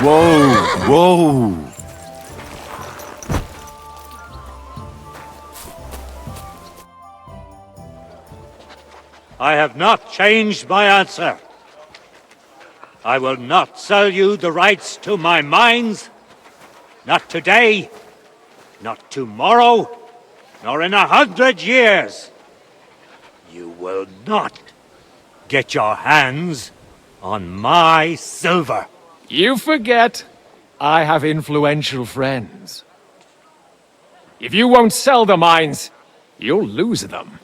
Whoa! I have not changed my answer. I will not sell you the rights to my mines. Not today, not tomorrow, nor in 100 years. You will not get your hands on my silver. You forget, I have influential friends. If you won't sell the mines, you'll lose them.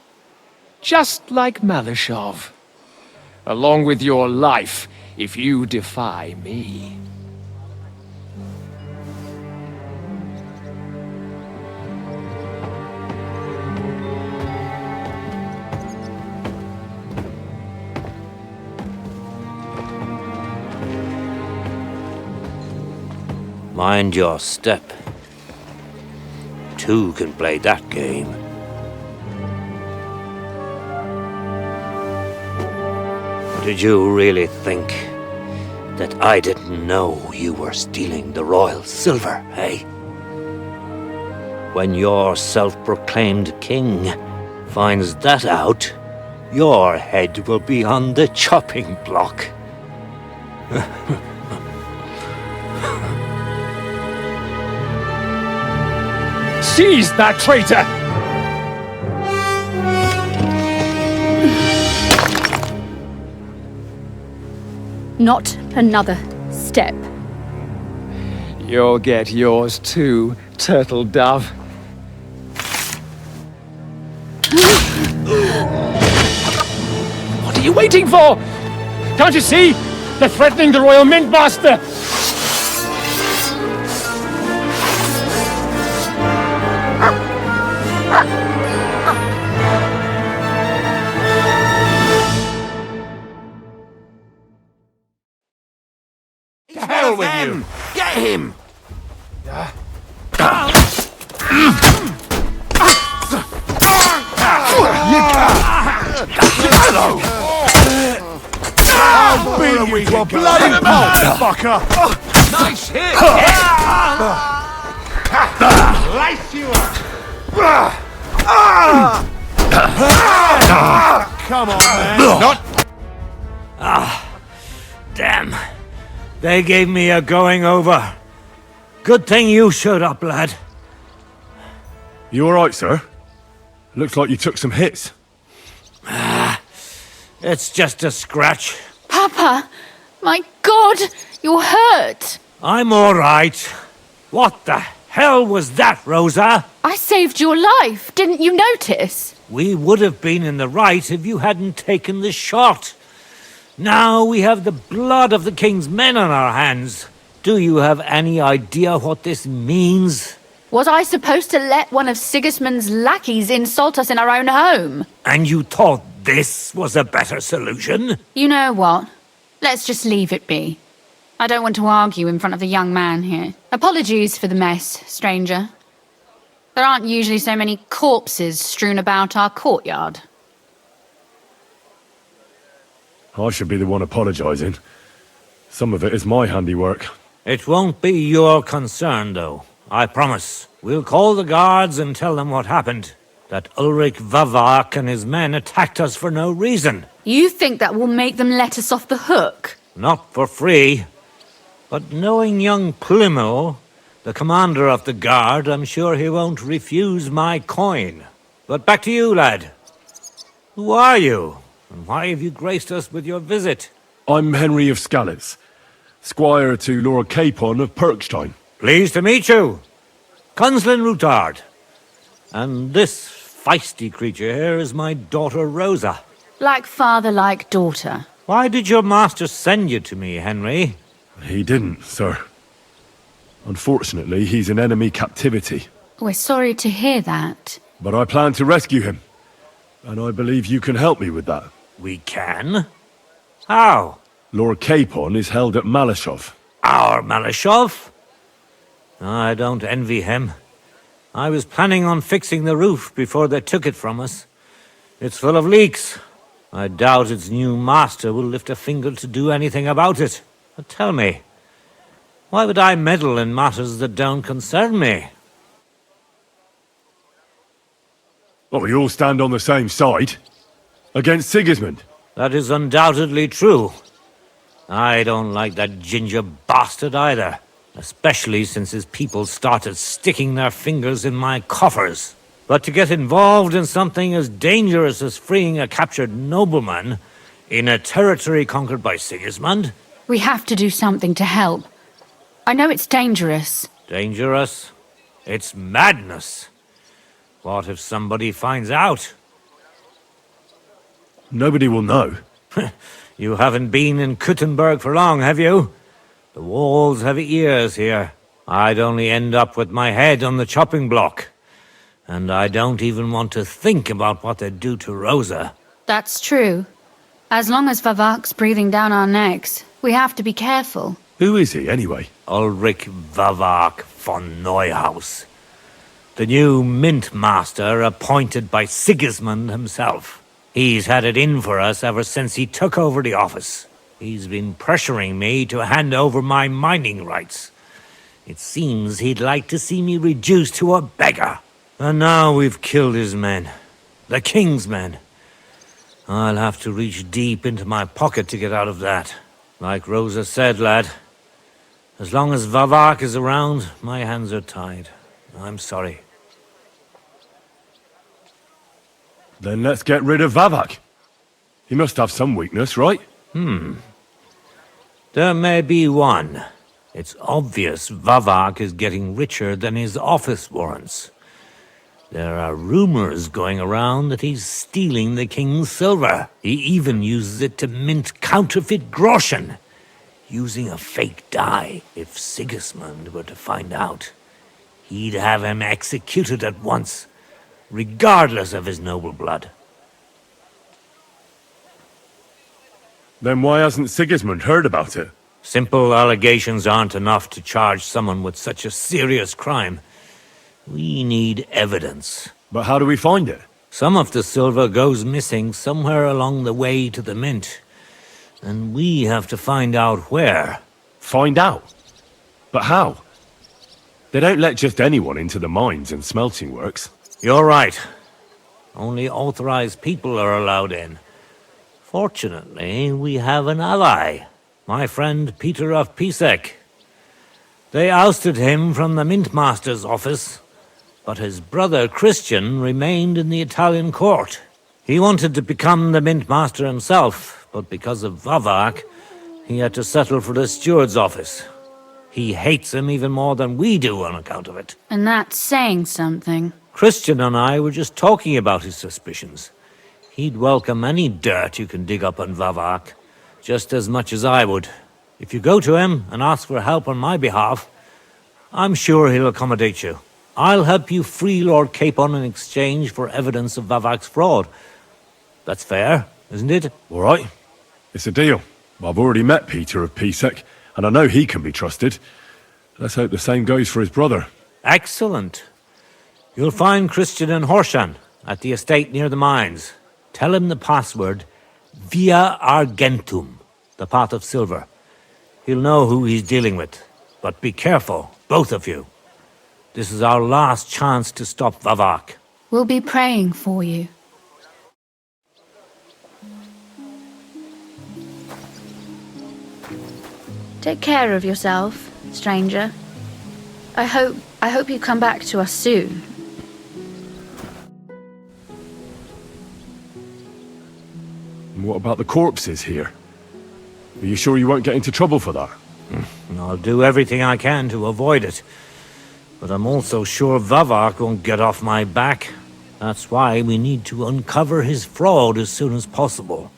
Just like Malashov. Along with your life, if you defy me. Mind your step. Two can play that game. Did you really think that I didn't know you were stealing the royal silver, eh? When your self-proclaimed king finds that out, your head will be on the chopping block. Seize that traitor! Not another step. You'll get yours too, turtle dove. What are you waiting for? Can't you see? They're threatening the Royal Mint Master! To hell with you! Get him! Hello! I'll beat you to a bloody pulp, fucker! Nice hit! Slice you up! Come on, man! Not... Damn. They gave me a going over. Good thing you showed up, lad. You alright, sir? Looks like you took some hits. It's just a scratch. Papa! My God! You're hurt! I'm alright. What the hell was that, Rosa? I saved your life, didn't you notice? We would have been in the right if you hadn't taken the shot. Now we have the blood of the king's men on our hands. Do you have any idea what this means? Was I supposed to let one of Sigismund's lackeys insult us in our own home? And you thought this was a better solution? You know what? Let's just leave it be. I don't want to argue in front of the young man here. Apologies for the mess, stranger. There aren't usually so many corpses strewn about our courtyard. I should be the one apologising. Some of it is my handiwork. It won't be your concern, though. I promise. We'll call the guards and tell them what happened. That Ulrich Vavak and his men attacked us for no reason. You think that will make them let us off the hook? Not for free. But knowing young Plimmel, the commander of the guard, I'm sure he won't refuse my coin. But back to you, lad. Who are you? And why have you graced us with your visit? I'm Henry of Skalitz, squire to Lord Capon of Perkstein. Pleased to meet you. Conslin Routard. And this feisty creature here is my daughter Rosa. Like father, like daughter. Why did your master send you to me, Henry? He didn't, sir. Unfortunately, he's in enemy captivity. We're sorry to hear that. But I plan to rescue him. And I believe you can help me with that. We can? How? Lord Capon is held at Malashov. Our Malashov? I don't envy him. I was planning on fixing the roof before they took it from us. It's full of leaks. I doubt its new master will lift a finger to do anything about it. But tell me, Why would I meddle in matters that don't concern me? Well, we all stand on the same side. Against Sigismund. That is undoubtedly true. I don't like that ginger bastard either. Especially since his people started sticking their fingers in my coffers. But to get involved in something as dangerous as freeing a captured nobleman in a territory conquered by Sigismund? We have to do something to help. I know it's dangerous. Dangerous? It's madness. What if somebody finds out? Nobody will know. You haven't been in Kuttenberg for long, have you? The walls have ears here. I'd only end up with my head on the chopping block. And I don't even want to think about what they'd do to Rosa. That's true. As long as Vavak's breathing down our necks, we have to be careful. Who is he, anyway? Ulrich Vavak von Neuhaus. The new mint master appointed by Sigismund himself. He's had it in for us ever since he took over the office. He's been pressuring me to hand over my mining rights. It seems he'd like to see me reduced to a beggar. And now we've killed his men. The king's men. I'll have to reach deep into my pocket to get out of that. Like Rosa said, lad, as long as Vavak is around, my hands are tied. I'm sorry. Then let's get rid of Vavak. He must have some weakness, right? There may be one. It's obvious Vavak is getting richer than his office warrants. There are rumors going around that he's stealing the king's silver. He even uses it to mint counterfeit groschen, using a fake die. If Sigismund were to find out, he'd have him executed at once, regardless of his noble blood. Then why hasn't Sigismund heard about it? Simple allegations aren't enough to charge someone with such a serious crime. We need evidence. But how do we find it? Some of the silver goes missing somewhere along the way to the mint. And we have to find out where. Find out? But how? They don't let just anyone into the mines and smelting works. You're right. Only authorized people are allowed in. Fortunately, we have an ally. My friend Peter of Pisek. They ousted him from the Mint Master's office, but his brother Christian remained in the Italian court. He wanted to become the Mint Master himself, but because of Vavak, he had to settle for the steward's office. He hates him even more than we do on account of it. And that's saying something. Christian and I were just talking about his suspicions. He'd welcome any dirt you can dig up on Vavak, just as much as I would. If you go to him and ask for help on my behalf, I'm sure he'll accommodate you. I'll help you free Lord Capon in exchange for evidence of Vavak's fraud. That's fair, isn't it? All right. It's a deal. I've already met Peter of Pisek, and I know he can be trusted. Let's hope the same goes for his brother. Excellent. You'll find Christian in Horshan, at the estate near the mines. Tell him the password, Via Argentum, the path of silver. He'll know who he's dealing with. But be careful, both of you. This is our last chance to stop Vavak. We'll be praying for you. Take care of yourself, stranger. I hope you come back to us soon. And what about the corpses here? Are you sure you won't get into trouble for that? I'll do everything I can to avoid it. But I'm also sure Vavak won't get off my back. That's why we need to uncover his fraud as soon as possible.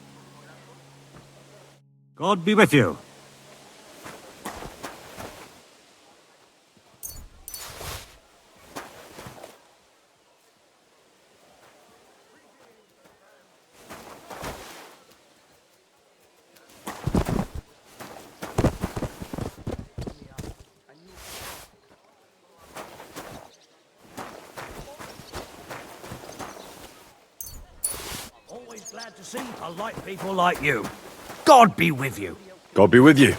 God be with you. Glad to see polite people like you. God be with you. God be with you.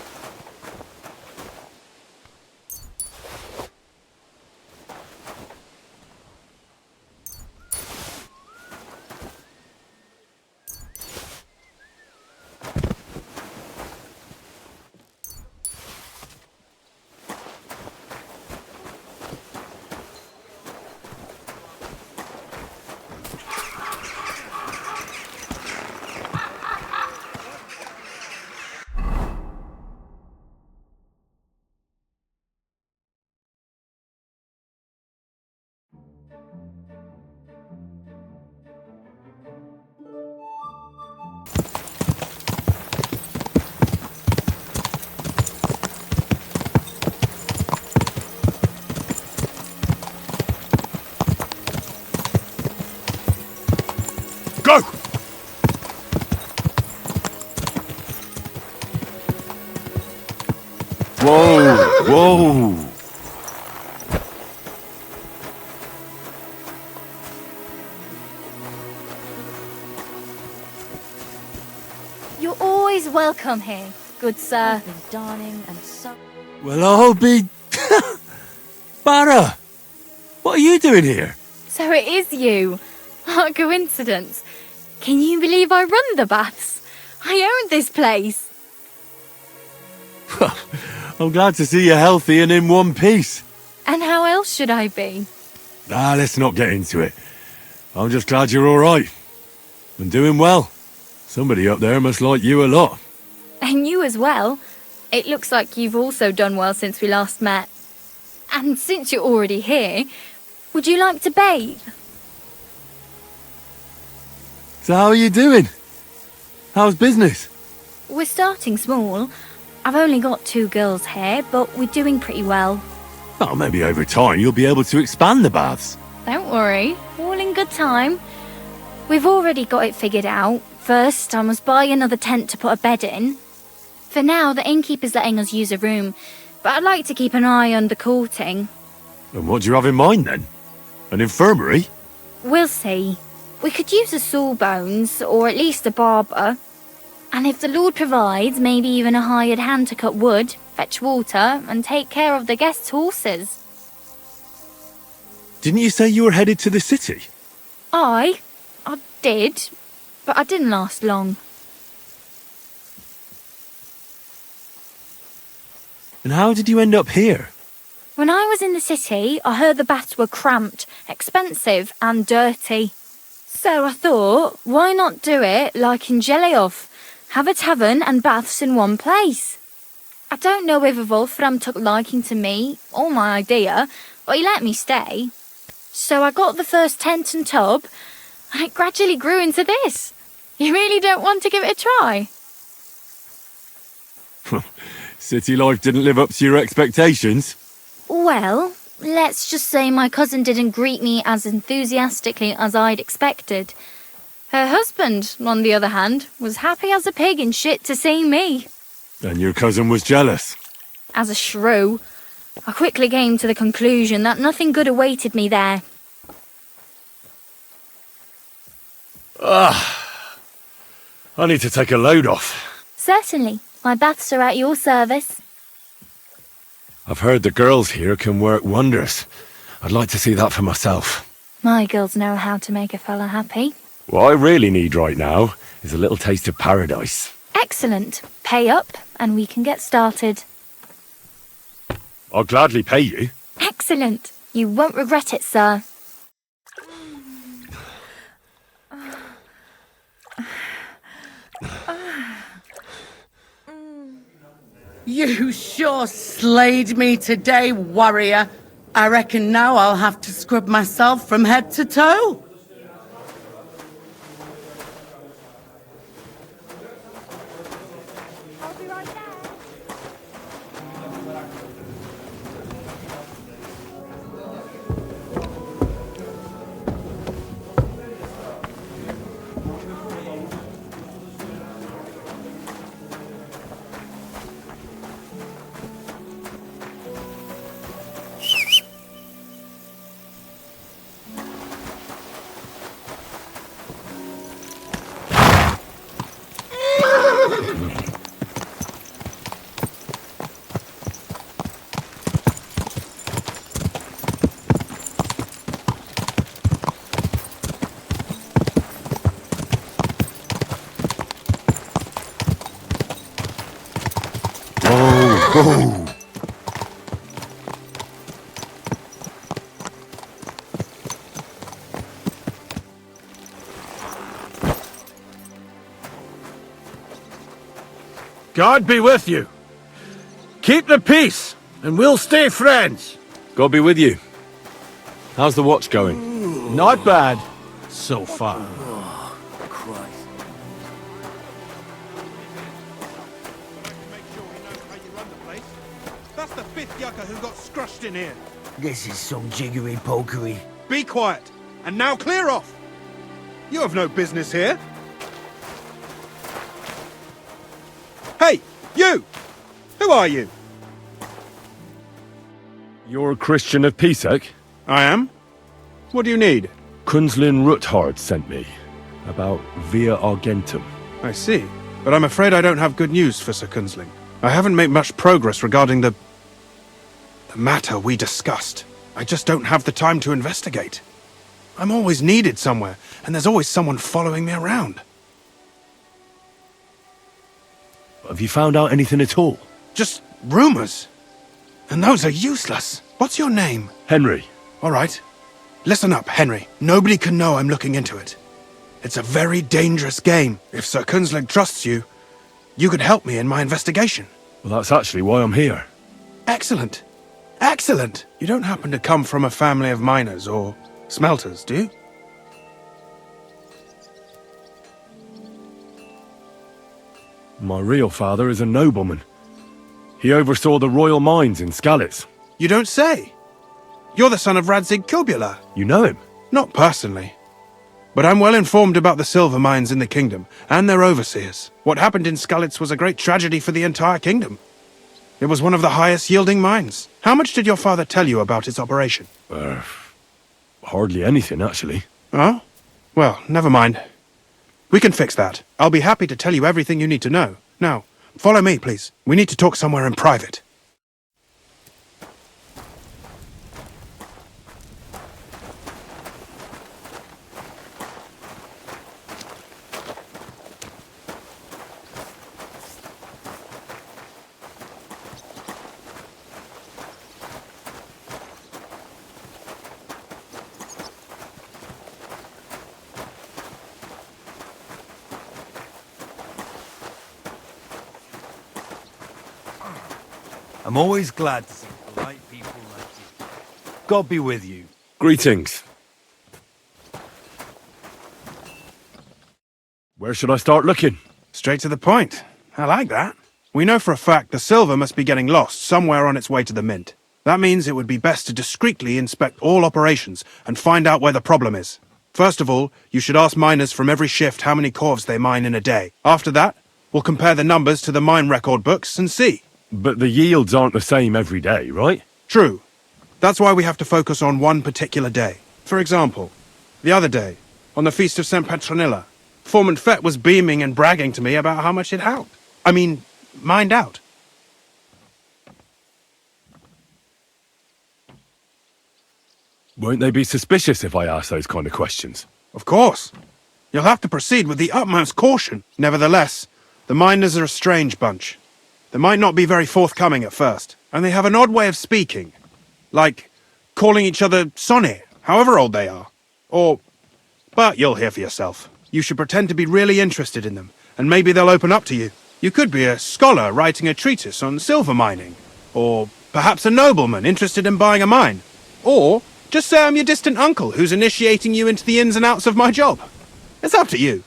Go! Whoa! Whoa! You're always welcome here, good sir. I've been darning and so... Well, I'll be... Barra! What are you doing here? So it is you. What a coincidence. Can you believe I run the baths? I own this place. I'm glad to see you healthy and in one piece. And how else should I be? Let's not get into it. I'm just glad you're all right. And doing well. Somebody up there must like you a lot. And you as well. It looks like you've also done well since we last met. And since you're already here, would you like to bathe? So how are you doing? How's business? We're starting small. I've only got 2 girls here, but we're doing pretty well. Oh, maybe over time you'll be able to expand the baths. Don't worry, all in good time. We've already got it figured out. First, I must buy another tent to put a bed in. For now, the innkeeper's letting us use a room, but I'd like to keep an eye on the courting. And what do you have in mind then? An infirmary? We'll see. We could use a sawbones, or at least a barber. And if the Lord provides, maybe even a hired hand to cut wood, fetch water, and take care of the guests' horses. Didn't you say you were headed to the city? I did, but I didn't last long. And how did you end up here? When I was in the city, I heard the baths were cramped, expensive, and dirty. So I thought, why not do it like in Jelioff? Have a tavern and baths in one place. I don't know whether Wolfram took liking to me or my idea, but he let me stay. So I got the first tent and tub, and it gradually grew into this. You really don't want to give it a try? City life didn't live up to your expectations? Well, let's just say my cousin didn't greet me as enthusiastically as I'd expected. Her husband, on the other hand, was happy as a pig in shit to see me. And your cousin was jealous? As a shrew, I quickly came to the conclusion that nothing good awaited me there. I need to take a load off. Certainly, my baths are at your service. I've heard the girls here can work wonders. I'd like to see that for myself. My girls know how to make a fella happy. What I really need right now is a little taste of paradise. Excellent. Pay up, and we can get started. I'll gladly pay you. Excellent. You won't regret it, sir. You sure slayed me today, warrior. I reckon now I'll have to scrub myself from head to toe. I'll be right there. Oh! God be with you. Keep the peace, and we'll stay friends. God be with you. How's the watch going? Not bad, so far. Make sure he knows how you run the place. That's the fifth yucca who got scrushed in here. This is some jiggery-pokery. Be quiet, and now clear off. You have no business here. Hey, you! Who are you? You're a Christian of Pisek? I am. What do you need? Kunzlin Ruthard sent me. About Via Argentum. I see. But I'm afraid I don't have good news for Sir Kunzling. I haven't made much progress regarding the matter we discussed. I just don't have the time to investigate. I'm always needed somewhere, and there's always someone following me around. Have you found out anything at all? Just rumors. And those are useless. What's your name? Henry. All right. Listen up, Henry. Nobody can know I'm looking into it. It's a very dangerous game. If Sir Kunzling trusts you, you could help me in my investigation. Well, that's actually why I'm here. Excellent. Excellent! You don't happen to come from a family of miners or smelters, do you? My real father is a nobleman. He oversaw the royal mines in Skalitz. You don't say? You're the son of Radzig Kurbula. You know him? Not personally. But I'm well informed about the silver mines in the kingdom, and their overseers. What happened in Skalitz was a great tragedy for the entire kingdom. It was one of the highest yielding mines. How much did your father tell you about its operation? Hardly anything, actually. Oh? Well, never mind. We can fix that. I'll be happy to tell you everything you need to know. Now, follow me, please. We need to talk somewhere in private. I'm always glad to see polite people like you. God be with you. Greetings. Where should I start looking? Straight to the point. I like that. We know for a fact the silver must be getting lost somewhere on its way to the mint. That means it would be best to discreetly inspect all operations and find out where the problem is. First of all, you should ask miners from every shift how many corves they mine in a day. After that, we'll compare the numbers to the mine record books and see. But the yields aren't the same every day, right? True. That's why we have to focus on one particular day. For example, the other day, on the Feast of St. Petronilla, Foreman Fett was beaming and bragging to me about how much it helped. Mined out. Won't they be suspicious if I ask those kind of questions? Of course. You'll have to proceed with the utmost caution. Nevertheless, the miners are a strange bunch. They might not be very forthcoming at first, and they have an odd way of speaking. Like calling each other Sonny, however old they are. But you'll hear for yourself. You should pretend to be really interested in them, and maybe they'll open up to you. You could be a scholar writing a treatise on silver mining, or perhaps a nobleman interested in buying a mine. Or just say I'm your distant uncle who's initiating you into the ins and outs of my job. It's up to you.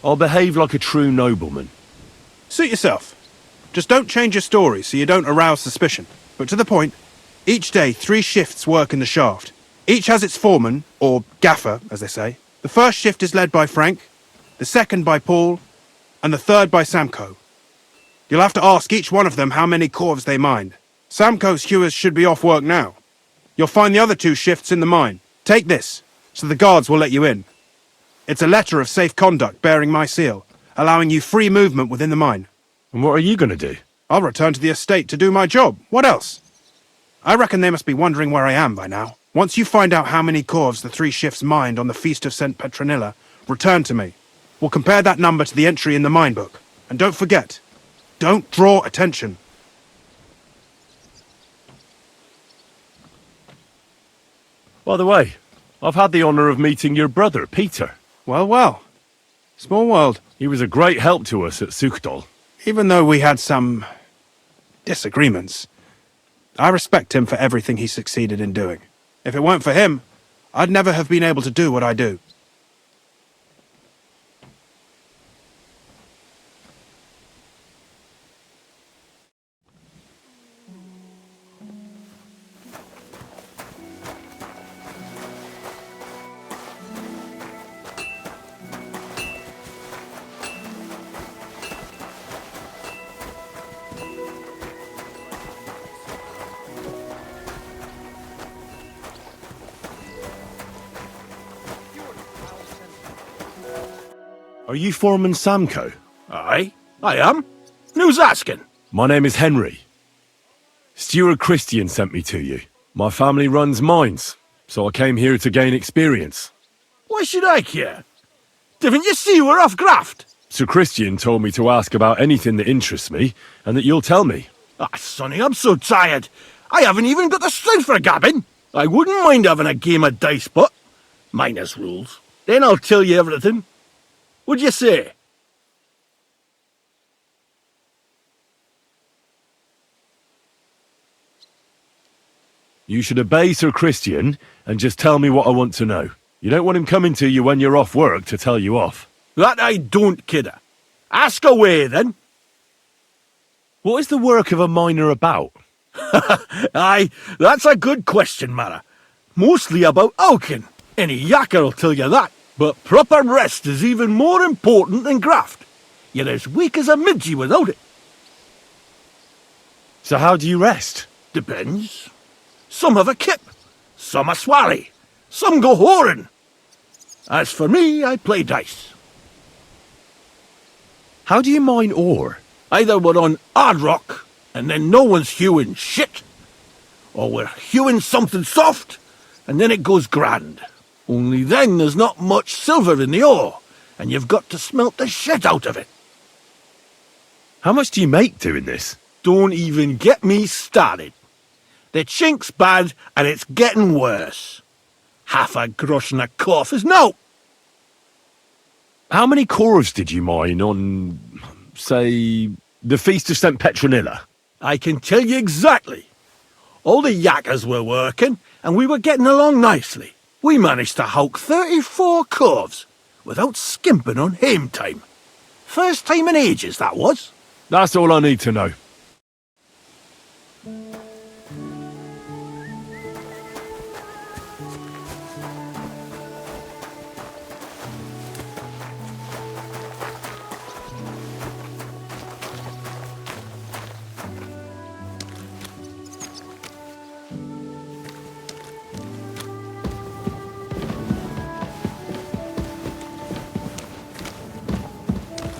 I'll behave like a true nobleman. Suit yourself. Just don't change your story so you don't arouse suspicion. But to the point, each day 3 shifts work in the shaft. Each has its foreman, or gaffer, as they say. The first shift is led by Frank, the second by Paul, and the third by Samko. You'll have to ask each one of them how many corves they mined. Samko's hewers should be off work now. You'll find the other 2 shifts in the mine. Take this, so the guards will let you in. It's a letter of safe conduct bearing my seal, allowing you free movement within the mine. And what are you going to do? I'll return to the estate to do my job. What else? I reckon they must be wondering where I am by now. Once you find out how many corves the 3 shifts mined on the Feast of St. Petronilla, return to me. We'll compare that number to the entry in the mine book. And don't forget, don't draw attention. By the way, I've had the honour of meeting your brother, Peter. Well, well. Small world. He was a great help to us at Sukdal. Even though we had some disagreements, I respect him for everything he succeeded in doing. If it weren't for him, I'd never have been able to do what I do. Are you Foreman Samco? Aye, I am. Who's asking? My name is Henry. Steward Christian sent me to you. My family runs mines, so I came here to gain experience. Why should I care? Didn't you see we're off graft? Sir Christian told me to ask about anything that interests me, and that you'll tell me. Ah, Sonny, I'm so tired. I haven't even got the strength for gabbing. I wouldn't mind having a game of dice, but minus rules. Then I'll tell you everything. What'd you say? You should obey Sir Christian and just tell me what I want to know. You don't want him coming to you when you're off work to tell you off. That I don't, kidder. Ask away, then. What is the work of a miner about? Aye, that's a good question, Mara. Mostly about oaking. Any yakker'll tell you that. But proper rest is even more important than graft. You're as weak as a midgie without it. So how do you rest? Depends. Some have a kip, some a swally, some go whoring. As for me, I play dice. How do you mine ore? Either we're on hard rock, and then no one's hewing shit, or we're hewing something soft, and then it goes grand. Only then there's not much silver in the ore, and you've got to smelt the shit out of it. How much do you make doing this? Don't even get me started. The chink's bad, and it's getting worse. Half a grosh and a cough is no. How many cores did you mine on, say, the Feast of St. Petronilla? I can tell you exactly. All the yakkers were working, and we were getting along nicely. We managed to howk 34 coves without skimping on hame time. First time in ages, that was. That's all I need to know.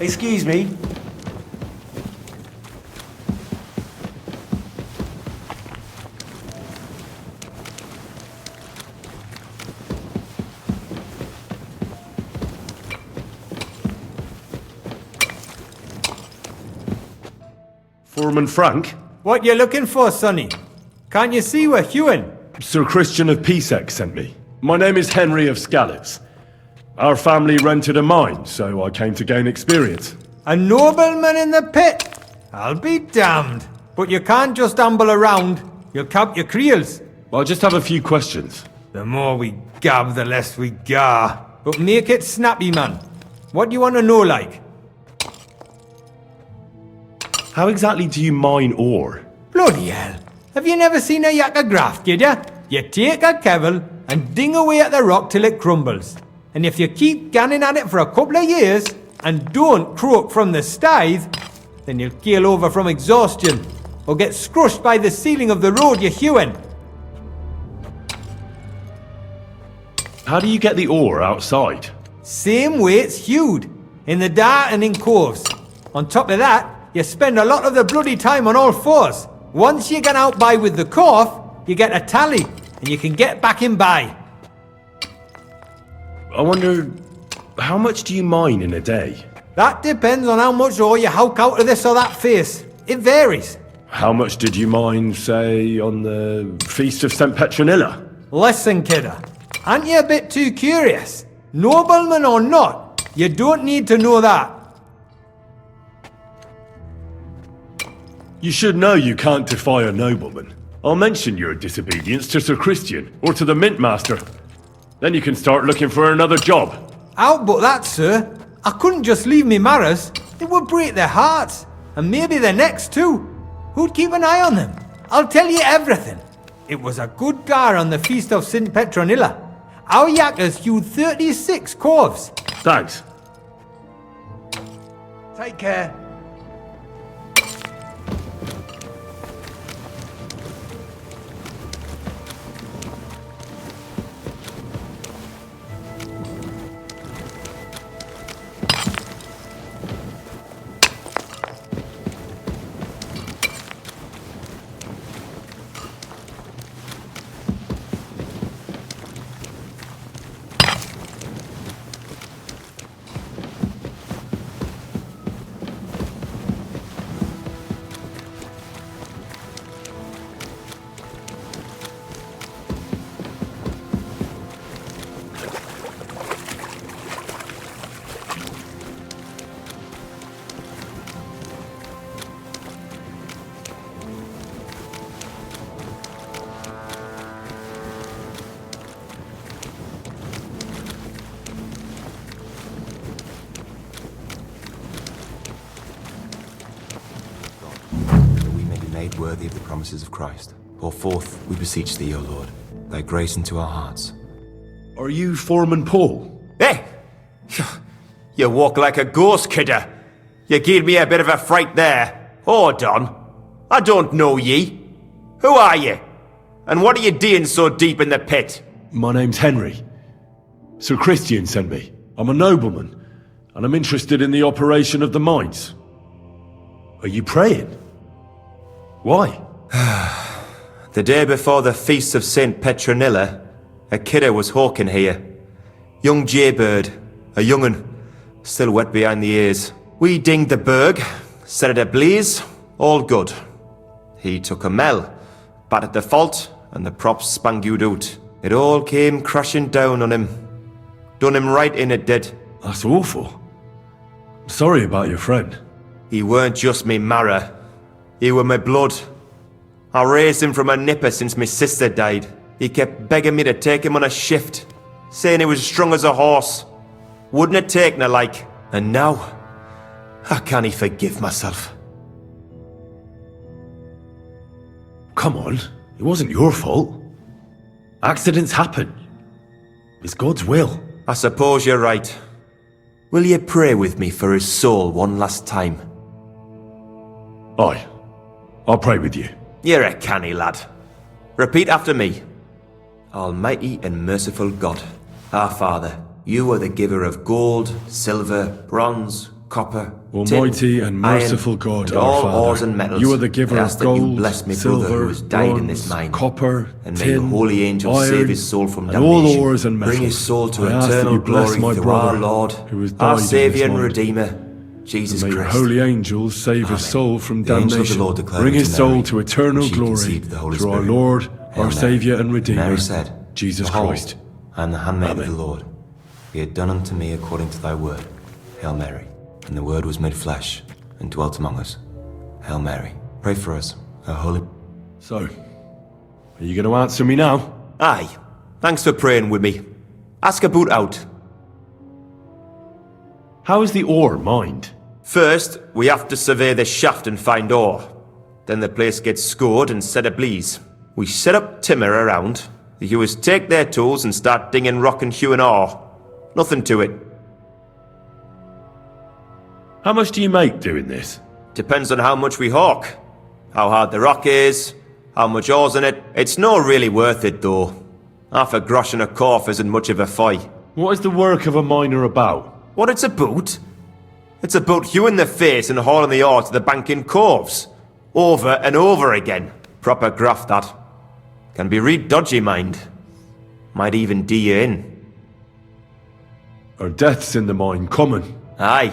Excuse me. Foreman Frank? What you looking for, Sonny? Can't you see we're hewing? Sir Christian of Pisek sent me. My name is Henry of Scallops. Our family rented a mine, so I came to gain experience. A nobleman in the pit? I'll be damned. But you can't just amble around. You'll count your creels. I just have a few questions. The more we gab, the less we gar. But make it snappy, man. What do you want to know, like? How exactly do you mine ore? Bloody hell. Have you never seen a yakker graft, kid ya? You take a kevel and ding away at the rock till it crumbles. And if you keep ganning at it for a couple of years, and don't croak from the stithe, then you'll keel over from exhaustion, or get scrushed by the ceiling of the road you're hewing. How do you get the ore outside? Same way it's hewed, in the dart and in coves. On top of that, you spend a lot of the bloody time on all fours. Once you get out by with the cough, you get a tally, and you can get back in by. I wonder, how much do you mine in a day? That depends on how much ore you howk out of this or that face. It varies. How much did you mine, say, on the Feast of St. Petronilla? Listen, kidder. Aren't you a bit too curious? Nobleman or not, you don't need to know that. You should know you can't defy a nobleman. I'll mention your disobedience to Sir Christian, or to the Mint Master. Then you can start looking for another job. Out but that, sir. I couldn't just leave me marrows. It would break their hearts. And maybe their necks too. Who'd keep an eye on them? I'll tell you everything. It was a good gar on the feast of St. Petronilla. Our yakkers hewed 36 corves. Thanks. Take care. Made worthy of the promises of Christ. Pour forth, we beseech thee, O Lord, thy grace into our hearts. Are you Foreman Paul? Hey! You walk like a ghost, kidder. You gave me a bit of a fright there. Hold on. I don't know ye. Who are ye? And what are you doing so deep in the pit? My name's Henry. Sir Christian sent me. I'm a nobleman, and I'm interested in the operation of the mines. Are you praying? Why? The day before the feast of St. Petronilla, a kidder was hawking here. Young jaybird, a young'un, still wet behind the ears. We dinged the berg, set it ablaze, all good. He took a mell, battered the fault, and the props spangued out. It all came crashing down on him. Done him right in, it did. That's awful. I'm sorry about your friend. He weren't just me marrow. He were my blood. I raised him from a nipper since my sister died. He kept begging me to take him on a shift, saying he was strong as a horse. Wouldn't have taken her like. And now, I can't forgive myself. Come on, it wasn't your fault. Accidents happen. It's God's will. I suppose you're right. Will you pray with me for his soul one last time? Aye. I'll pray with you. You're a canny lad. Repeat after me. Almighty and merciful God, our Father, you are the giver of gold, silver, bronze, copper, Almighty tin, and merciful iron, God, and our all Father, ores and metals. you are the giver I of ask that you gold, bless me silver, brother who has died in this bronze, mine, copper, and may tin, your holy angels iron, save his soul from and damnation. all ores and metals. Bring his soul to I ask that eternal you bless glory my through brother, our Lord, who has died our in this Saviour and mine. Redeemer, Jesus May your Christ. holy angels save his Amen. soul from The angel of the damnation. Lord declared Bring his unto soul Mary, to eternal when she glory conceived the Holy through our Spirit. Lord, Hail our Mary. Saviour and Redeemer, Mary said, Jesus Behold, Christ. I am the handmaid Amen. of the Lord. Be it done unto me according to thy word. Hail Mary. And the word was made flesh and dwelt among us. Hail Mary. Pray for us, our holy... So, are you going to answer me now? Aye. Thanks for praying with me. Ask about out. How is the ore mined? First, we have to survey the shaft and find ore. Then the place gets scored and set ablaze. We set up timber around. The hewers take their tools and start dinging rock and hewing ore. Nothing to it. How much do you make doing this? Depends on how much we hawk. How hard the rock is, how much ore's in it. It's not really worth it though. Half a grosh and a corf isn't much of a fight. What is the work of a miner about? What it's about? It's about hewing the face and hauling the ore to the bank in coves. Over and over again. Proper graft that. Can be real dodgy, mind. Might even do you in. Are deaths in the mine common? Aye,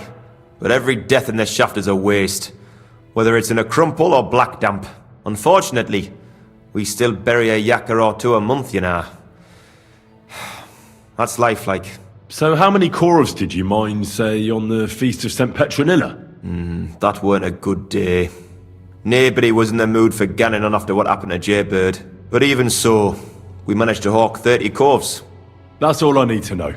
but every death in the shaft is a waste. Whether it's in a crumple or black damp. Unfortunately, we still bury a yakker or two a month, you know. That's life like. So how many corves did you mine, say, on the Feast of St. Petronilla? That weren't a good day. Nobody was in the mood for ganning on after what happened to Jaybird. But even so, we managed to hawk 30 corves. That's all I need to know.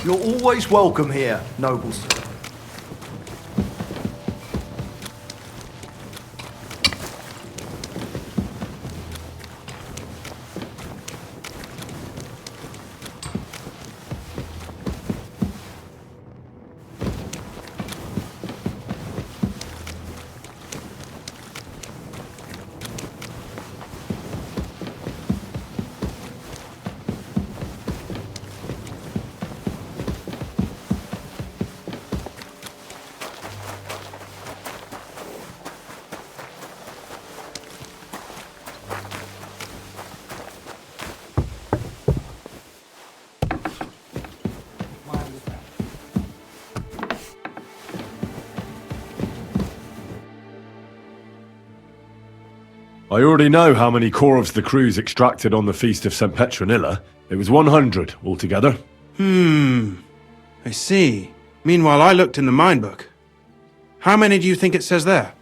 You're always welcome here, nobles. I already know how many corves the crews extracted on the Feast of St. Petronilla. It was 100 altogether. I see. Meanwhile, I looked in the mine book. How many do you think it says there?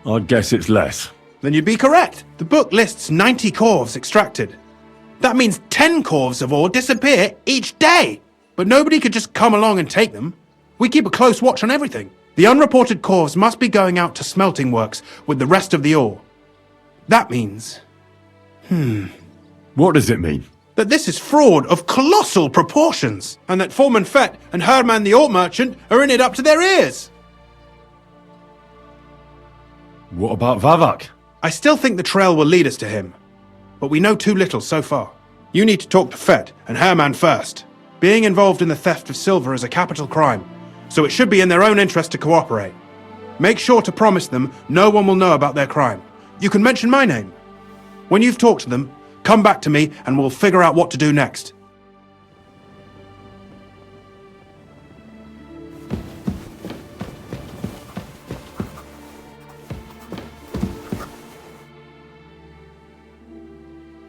I'd guess it's less. Then you'd be correct. The book lists 90 corves extracted. That means 10 corves of ore disappear each day. But nobody could just come along and take them. We keep a close watch on everything. The unreported corves must be going out to smelting works with the rest of the ore. That means... What does it mean? that this is fraud of colossal proportions, and that Foreman Fett and Herman the ore merchant are in it up to their ears. What about Vavak? I still think the trail will lead us to him, but we know too little so far. You need to talk to Fett and Herman first. Being involved in the theft of silver is a capital crime, so it should be in their own interest to cooperate. Make sure to promise them no one will know about their crime. You can mention my name. When you've talked to them, come back to me and we'll figure out what to do next.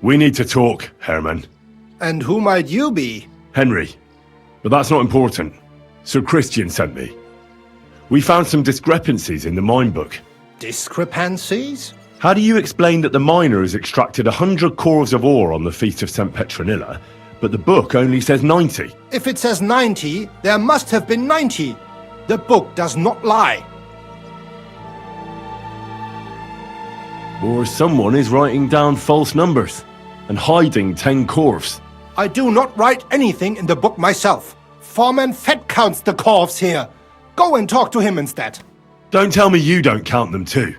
We need to talk, Herman. And who might you be? Henry. But that's not important. Sir Christian sent me. We found some discrepancies in the mine book. Discrepancies? How do you explain that the miner has extracted 100 cores of ore on the Feast of St. Petronilla, but the book only says 90? If it says 90, there must have been 90. The book does not lie. Or someone is writing down false numbers and hiding 10 corves. I do not write anything in the book myself. Foreman Fett counts the corves here. Go and talk to him instead. Don't tell me you don't count them too.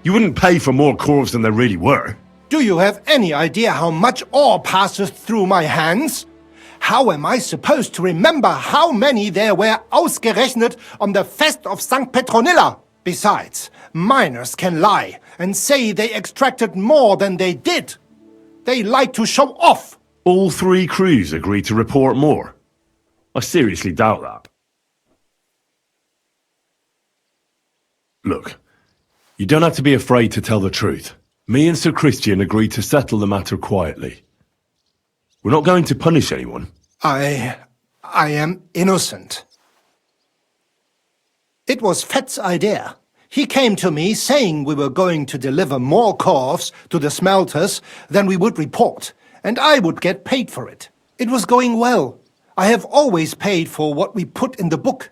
You wouldn't pay for more corves than there really were. Do you have any idea how much ore passes through my hands? How am I supposed to remember how many there were ausgerechnet on the Fest of St. Petronilla? Besides, miners can lie and say they extracted more than they did. They like to show off. All 3 crews agreed to report more. I seriously doubt that. Look, you don't have to be afraid to tell the truth. Me and Sir Christian agreed to settle the matter quietly. We're not going to punish anyone. I am innocent. It was Fett's idea. He came to me saying we were going to deliver more corves to the smelters than we would report, and I would get paid for it. It was going well. I have always paid for what we put in the book.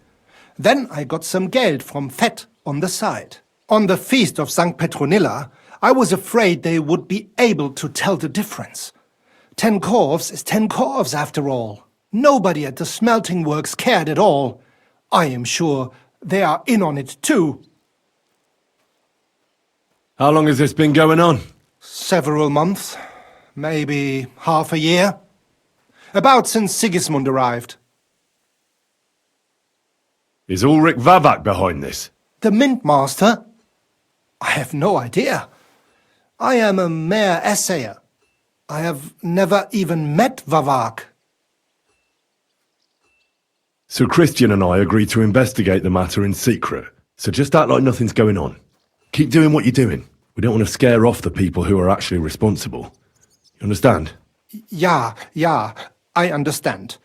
Then I got some geld from Fett on the side. On the Feast of St. Petronilla, I was afraid they would be able to tell the difference. 10 corves is 10 corves after all. Nobody at the smelting works cared at all. I am sure they are in on it too. How long has this been going on? Several months. Maybe half a year. About since Sigismund arrived. Is Ulrich Vavak behind this? The Mint Master? I have no idea. I am a mere essayer. I have never even met Vavak. So Christian and I agreed to investigate the matter in secret. So just act like nothing's going on. Keep doing what you're doing. We don't want to scare off the people who are actually responsible. You understand? Yeah, I understand.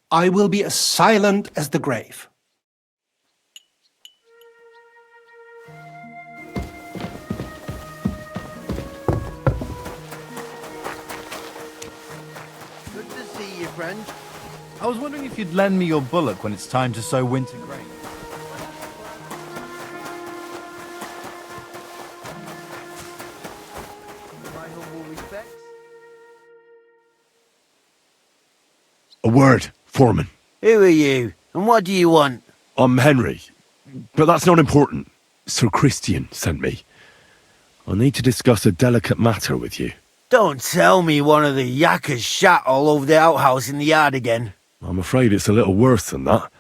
I will be as silent as the grave. Good to see you, friend. I was wondering if you'd lend me your bullock when it's time to sow winter grain. My humble respects. A word, Foreman. Who are you, and what do you want? I'm Henry, but that's not important. Sir Christian sent me. I need to discuss a delicate matter with you. Don't tell me one of the yakkers shat all over the outhouse in the yard again. I'm afraid it's a little worse than that.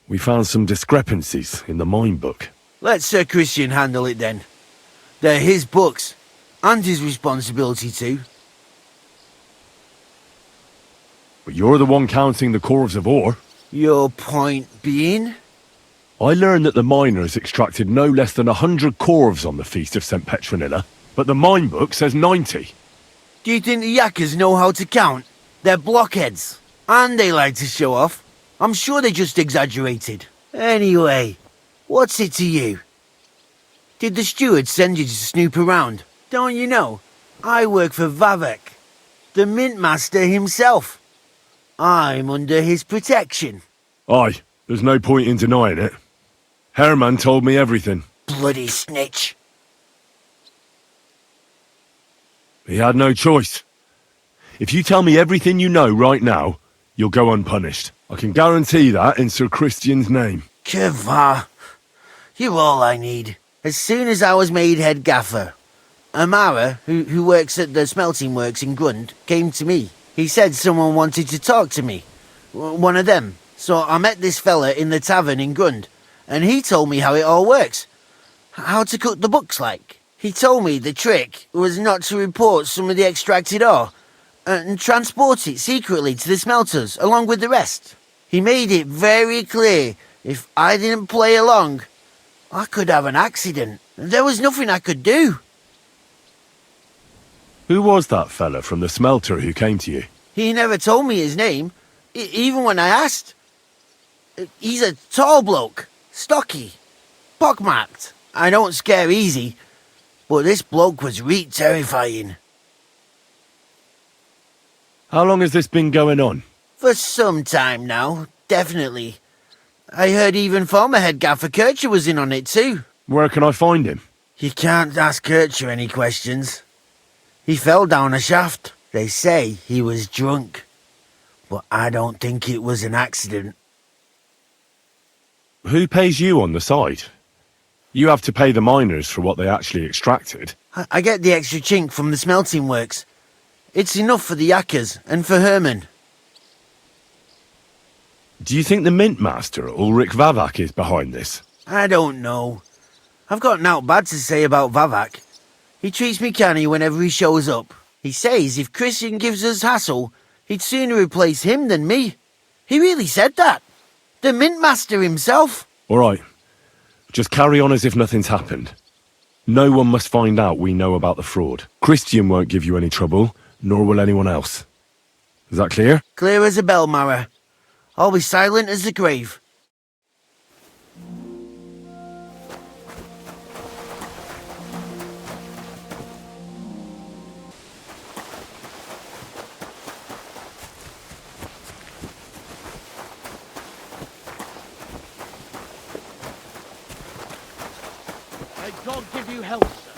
We found some discrepancies in the mine book. Let Sir Christian handle it then. They're his books, and his responsibility too. But you're the one counting the corves of ore. Your point being? I learned that the miners extracted no less than 100 corves on the Feast of St. Petronilla, but the mine book says 90. Do you think the yakkers know how to count? They're blockheads. And they like to show off. I'm sure they just exaggerated. Anyway, what's it to you? Did the steward send you to snoop around? Don't you know? I work for Vavek, the mint master himself. I'm under his protection. Aye, there's no point in denying it. Herman told me everything. Bloody snitch. He had no choice. If you tell me everything you know right now, you'll go unpunished. I can guarantee that in Sir Christian's name. Keva, you're all I need. As soon as I was made head gaffer, Amara, who works at the smelting works in Grund, came to me. He said someone wanted to talk to me. One of them. So I met this fella in the tavern in Grund, and he told me how it all works. How to cook the books like. He told me the trick was not to report some of the extracted ore, and transport it secretly to the smelters, along with the rest. He made it very clear, if I didn't play along, I could have an accident. There was nothing I could do. Who was that fella from the smelter who came to you? He never told me his name, even when I asked. He's a tall bloke, stocky, pockmarked. I don't scare easy, but this bloke was reet terrifying. How long has this been going on? For some time now, definitely. I heard even former head gaffer Kircher was in on it too. Where can I find him? You can't ask Kircher any questions. He fell down a shaft. They say he was drunk, but I don't think it was an accident. Who pays you on the side? You have to pay the miners for what they actually extracted. I get the extra chink from the smelting works. It's enough for the yakkers and for Herman. Do you think the mint master, Ulrich Vavak, is behind this? I don't know. I've got naught bad to say about Vavak. He treats me canny whenever he shows up. He says if Christian gives us hassle, he'd sooner replace him than me. He really said that. The mint master himself. All right. Just carry on as if nothing's happened. No one must find out we know about the fraud. Christian won't give you any trouble, nor will anyone else. Is that clear? Clear as a bell, Mara. I'll be silent as the grave. May God give you health, sir.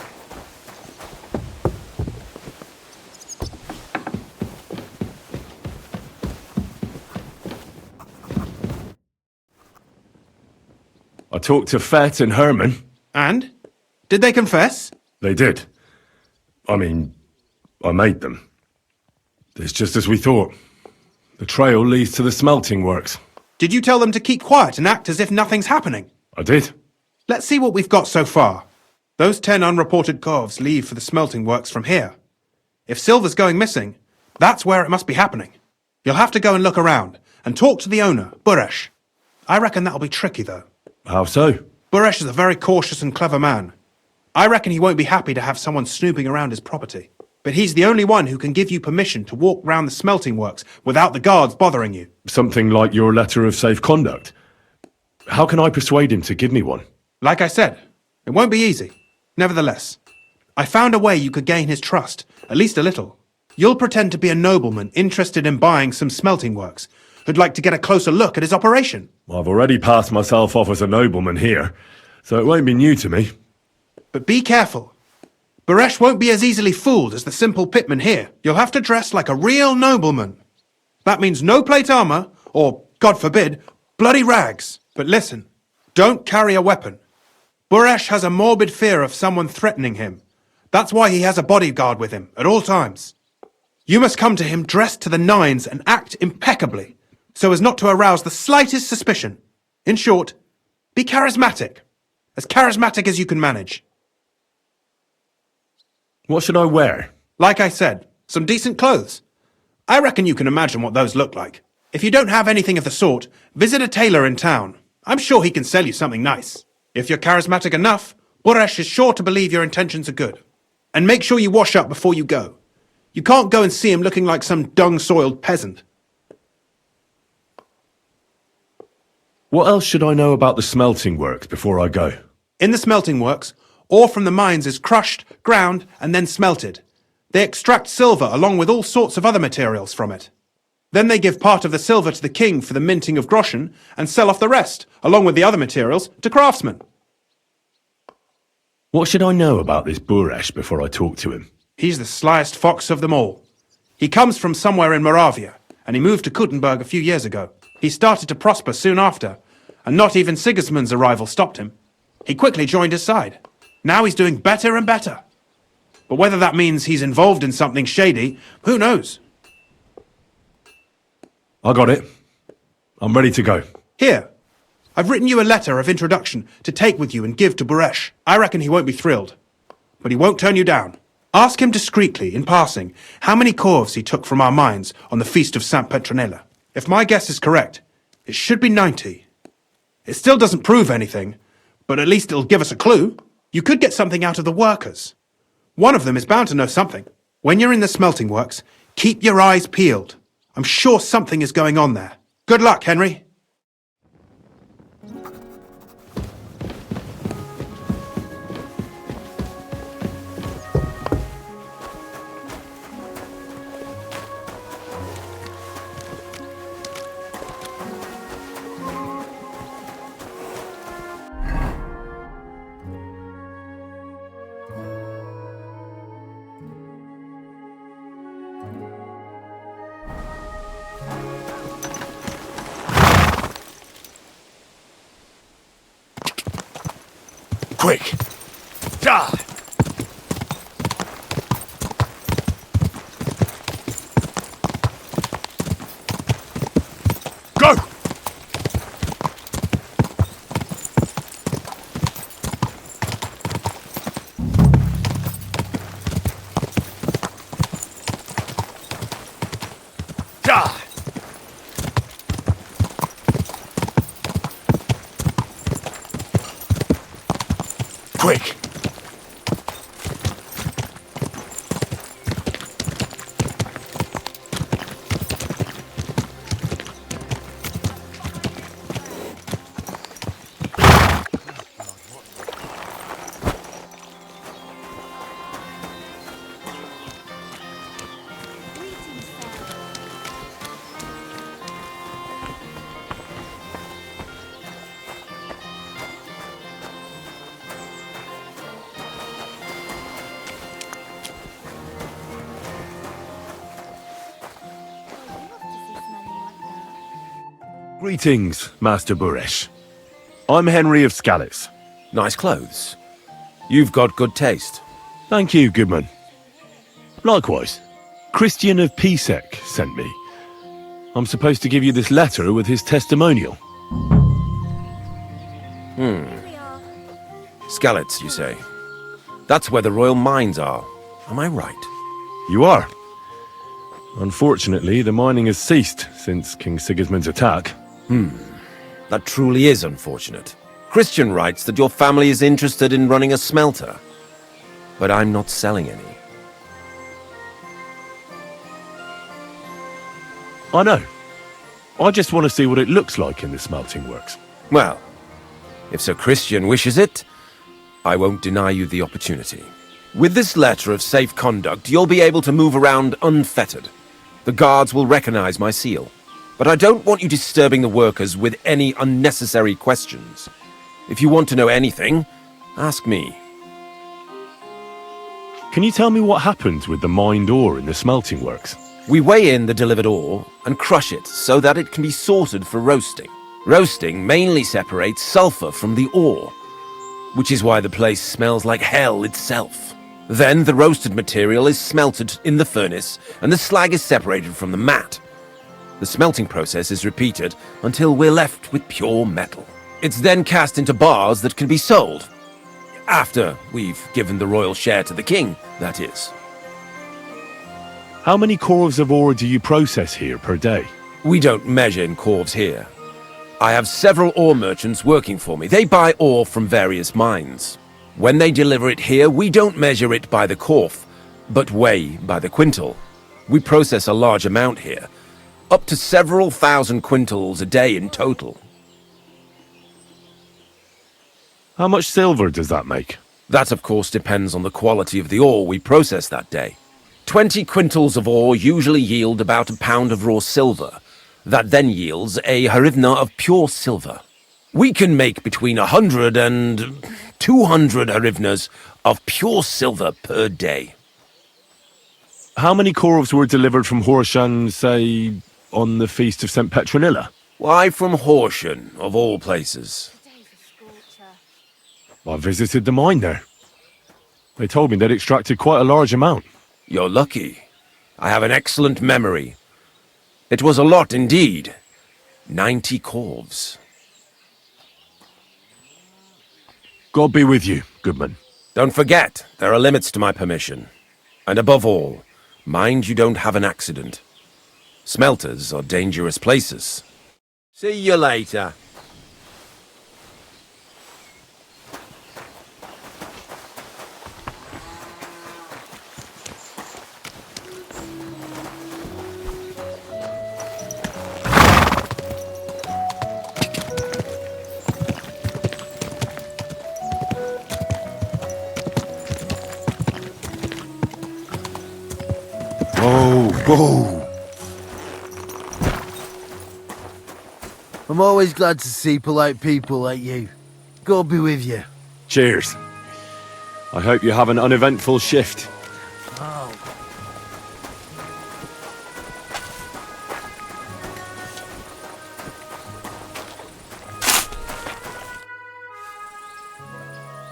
I talked to Fett and Herman. And? Did they confess? They did. I mean, I made them. It's just as we thought. The trail leads to the smelting works. Did you tell them to keep quiet and act as if nothing's happening? I did. Let's see what we've got so far. Those 10 unreported corves leave for the smelting works from here. If silver's going missing, that's where it must be happening. You'll have to go and look around, and talk to the owner, Buresh. I reckon that'll be tricky, though. How so? Buresh is a very cautious and clever man. I reckon he won't be happy to have someone snooping around his property. But he's the only one who can give you permission to walk round the smelting works without the guards bothering you. Something like your letter of safe conduct. How can I persuade him to give me one? Like I said, it won't be easy. Nevertheless, I found a way you could gain his trust, at least a little. You'll pretend to be a nobleman interested in buying some smelting works, who'd like to get a closer look at his operation. I've already passed myself off as a nobleman here, so it won't be new to me. But be careful. Buresh won't be as easily fooled as the simple pitman here. You'll have to dress like a real nobleman. That means no plate armor, or, God forbid, bloody rags. But listen, don't carry a weapon. Buresh has a morbid fear of someone threatening him. That's why he has a bodyguard with him at all times. You must come to him dressed to the nines and act impeccably, so as not to arouse the slightest suspicion. In short, be charismatic. As charismatic as you can manage. What should I wear? Like I said, some decent clothes. I reckon you can imagine what those look like. If you don't have anything of the sort, visit a tailor in town. I'm sure he can sell you something nice. If you're charismatic enough, Buresh is sure to believe your intentions are good. And make sure you wash up before you go. You can't go and see him looking like some dung-soiled peasant. What else should I know about the smelting works before I go? In the smelting works, ore from the mines is crushed, ground, and then smelted. They extract silver along with all sorts of other materials from it. Then they give part of the silver to the king for the minting of groschen and sell off the rest, along with the other materials, to craftsmen. What should I know about this Buresh before I talk to him? He's the slyest fox of them all. He comes from somewhere in Moravia, and he moved to Kuttenberg a few years ago. He started to prosper soon after, and not even Sigismund's arrival stopped him. He quickly joined his side. Now he's doing better and better. But whether that means he's involved in something shady, who knows? I got it. I'm ready to go. Here, I've written you a letter of introduction to take with you and give to Buresh. I reckon he won't be thrilled, but he won't turn you down. Ask him discreetly, in passing, how many corves he took from our mines on the feast of St. Petronilla. If my guess is correct, it should be 90. It still doesn't prove anything, but at least it'll give us a clue. You could get something out of the workers. One of them is bound to know something. When you're in the smelting works, keep your eyes peeled. I'm sure something is going on there. Good luck, Henry. Quick! Die! Go! Die! Quick! Greetings, Master Buresh. I'm Henry of Scalitz. Nice clothes. You've got good taste. Thank you, Goodman. Likewise, Christian of Pisek sent me. I'm supposed to give you this letter with his testimonial. Scalitz, you say? That's where the royal mines are. Am I right? You are. Unfortunately, the mining has ceased since King Sigismund's attack. That truly is unfortunate. Christian writes that your family is interested in running a smelter. But I'm not selling any. I know. I just want to see what it looks like in the smelting works. Well, if Sir Christian wishes it, I won't deny you the opportunity. With this letter of safe conduct, you'll be able to move around unfettered. The guards will recognize my seal. But I don't want you disturbing the workers with any unnecessary questions. If you want to know anything, ask me. Can you tell me what happens with the mined ore in the smelting works? We weigh in the delivered ore and crush it so that it can be sorted for roasting. Roasting mainly separates sulfur from the ore, which is why the place smells like hell itself. Then the roasted material is smelted in the furnace and the slag is separated from the matte. The smelting process is repeated until we're left with pure metal. It's then cast into bars that can be sold. After we've given the royal share to the king, that is. How many corves of ore do you process here per day? We don't measure in corves here. I have several ore merchants working for me. They buy ore from various mines. When they deliver it here, we don't measure it by the corf, but weigh by the quintal. We process a large amount here, up to several thousand quintals a day in total. How much silver does that make? That, of course, depends on the quality of the ore we process that day. 20 quintals of ore usually yield about a pound of raw silver. That then yields a hryvnia of pure silver. We can make between 100 and 200 hryvnias of pure silver per day. How many corves were delivered from Horsham, say, on the Feast of St. Petronilla? Why from Horsham, of all places? I visited the mine there. They told me they'd extracted quite a large amount. You're lucky. I have an excellent memory. It was a lot indeed. 90 corves. God be with you, Goodman. Don't forget, there are limits to my permission. And above all, mind you don't have an accident. Smelters are dangerous places. See you later. Whoa! I'm always glad to see polite people like you. God be with you. Cheers. I hope you have an uneventful shift. Oh.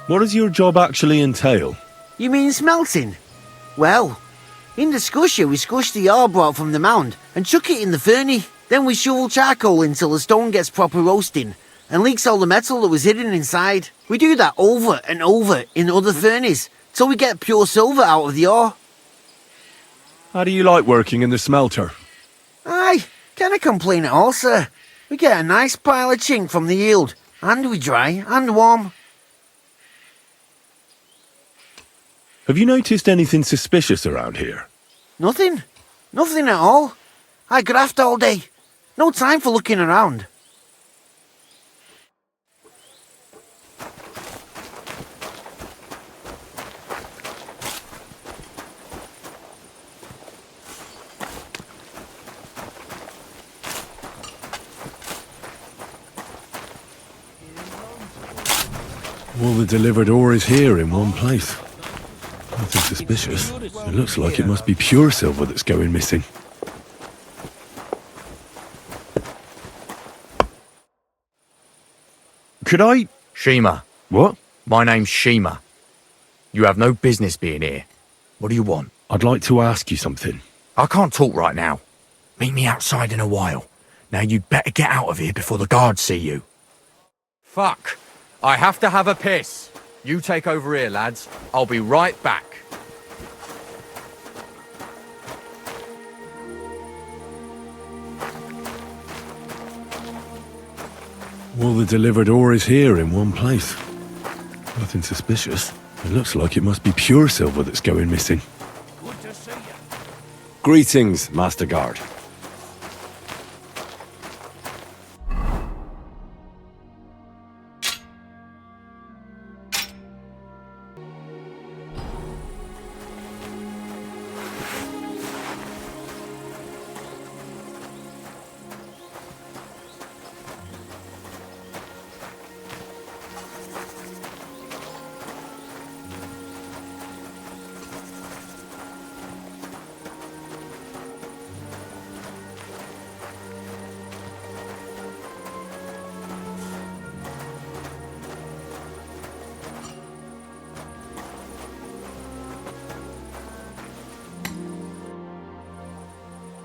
What does your job actually entail? You mean smelting? Well, in the skusher we squish the ore brought from the mound and chuck it in the furnace. Then we shovel charcoal until the stone gets proper roasting and leaks all the metal that was hidden inside. We do that over and over in other furnaces till we get pure silver out of the ore. How do you like working in the smelter? Aye, can't complain at all, sir. We get a nice pile of chink from the yield, and we dry and warm. Have you noticed anything suspicious around here? Nothing. Nothing at all. I graft all day. No time for looking around. All the delivered ore is here in one place. Nothing suspicious. It looks like it must be pure silver that's going missing. could I... Shima. What? My name's Shima. You have no business being here. What do you want? I'd like to ask you something. I can't talk right now. Meet me outside in a while. Now you'd better get out of here before the guards see you. Fuck. I have to have a piss. You take over here, lads. I'll be right back. All the delivered ore is here in one place. Nothing suspicious. It looks like it must be pure silver that's going missing. Good to see you. Greetings, Master Guard.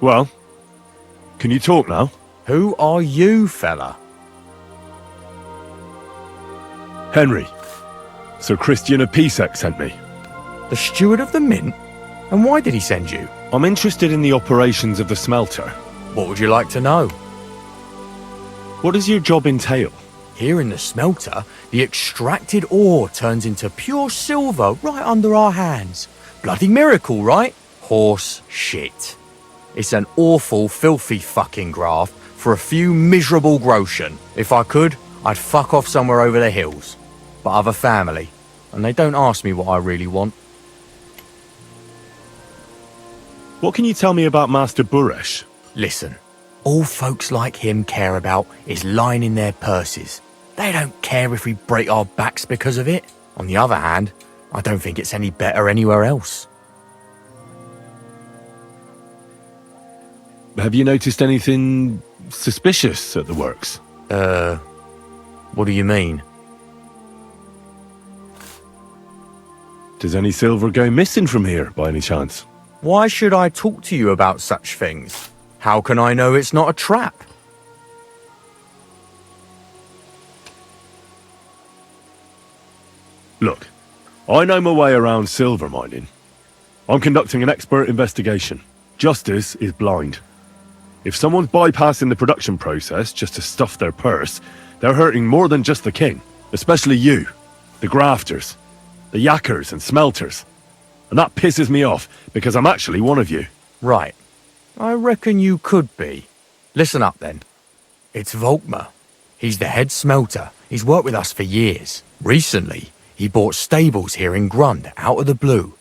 Well, can you talk now? Who are you, fella? Henry. Sir Christian of Pisek sent me. The steward of the mint? And why did he send you? I'm interested in the operations of the smelter. What would you like to know? What does your job entail? Here in the smelter, the extracted ore turns into pure silver right under our hands. Bloody miracle, right? Horse shit. It's an awful, filthy fucking graft for a few miserable groschen. If I could, I'd fuck off somewhere over the hills. But I've a family, and they don't ask me what I really want. What can you tell me about Master Buresh? Listen, all folks like him care about is lining their purses. They don't care if we break our backs because of it. On the other hand, I don't think it's any better anywhere else. Have you noticed anything suspicious at the works? What do you mean? Does any silver go missing from here, by any chance? Why should I talk to you about such things? How can I know it's not a trap? Look, I know my way around silver mining. I'm conducting an expert investigation. Justice is blind. If someone's bypassing the production process just to stuff their purse, they're hurting more than just the king. Especially you, the grafters, the yakkers and smelters. And that pisses me off, because I'm actually one of you. Right. I reckon you could be. Listen up then. It's Volkmar. He's the head smelter. He's worked with us for years. Recently, he bought stables here in Grund out of the blue.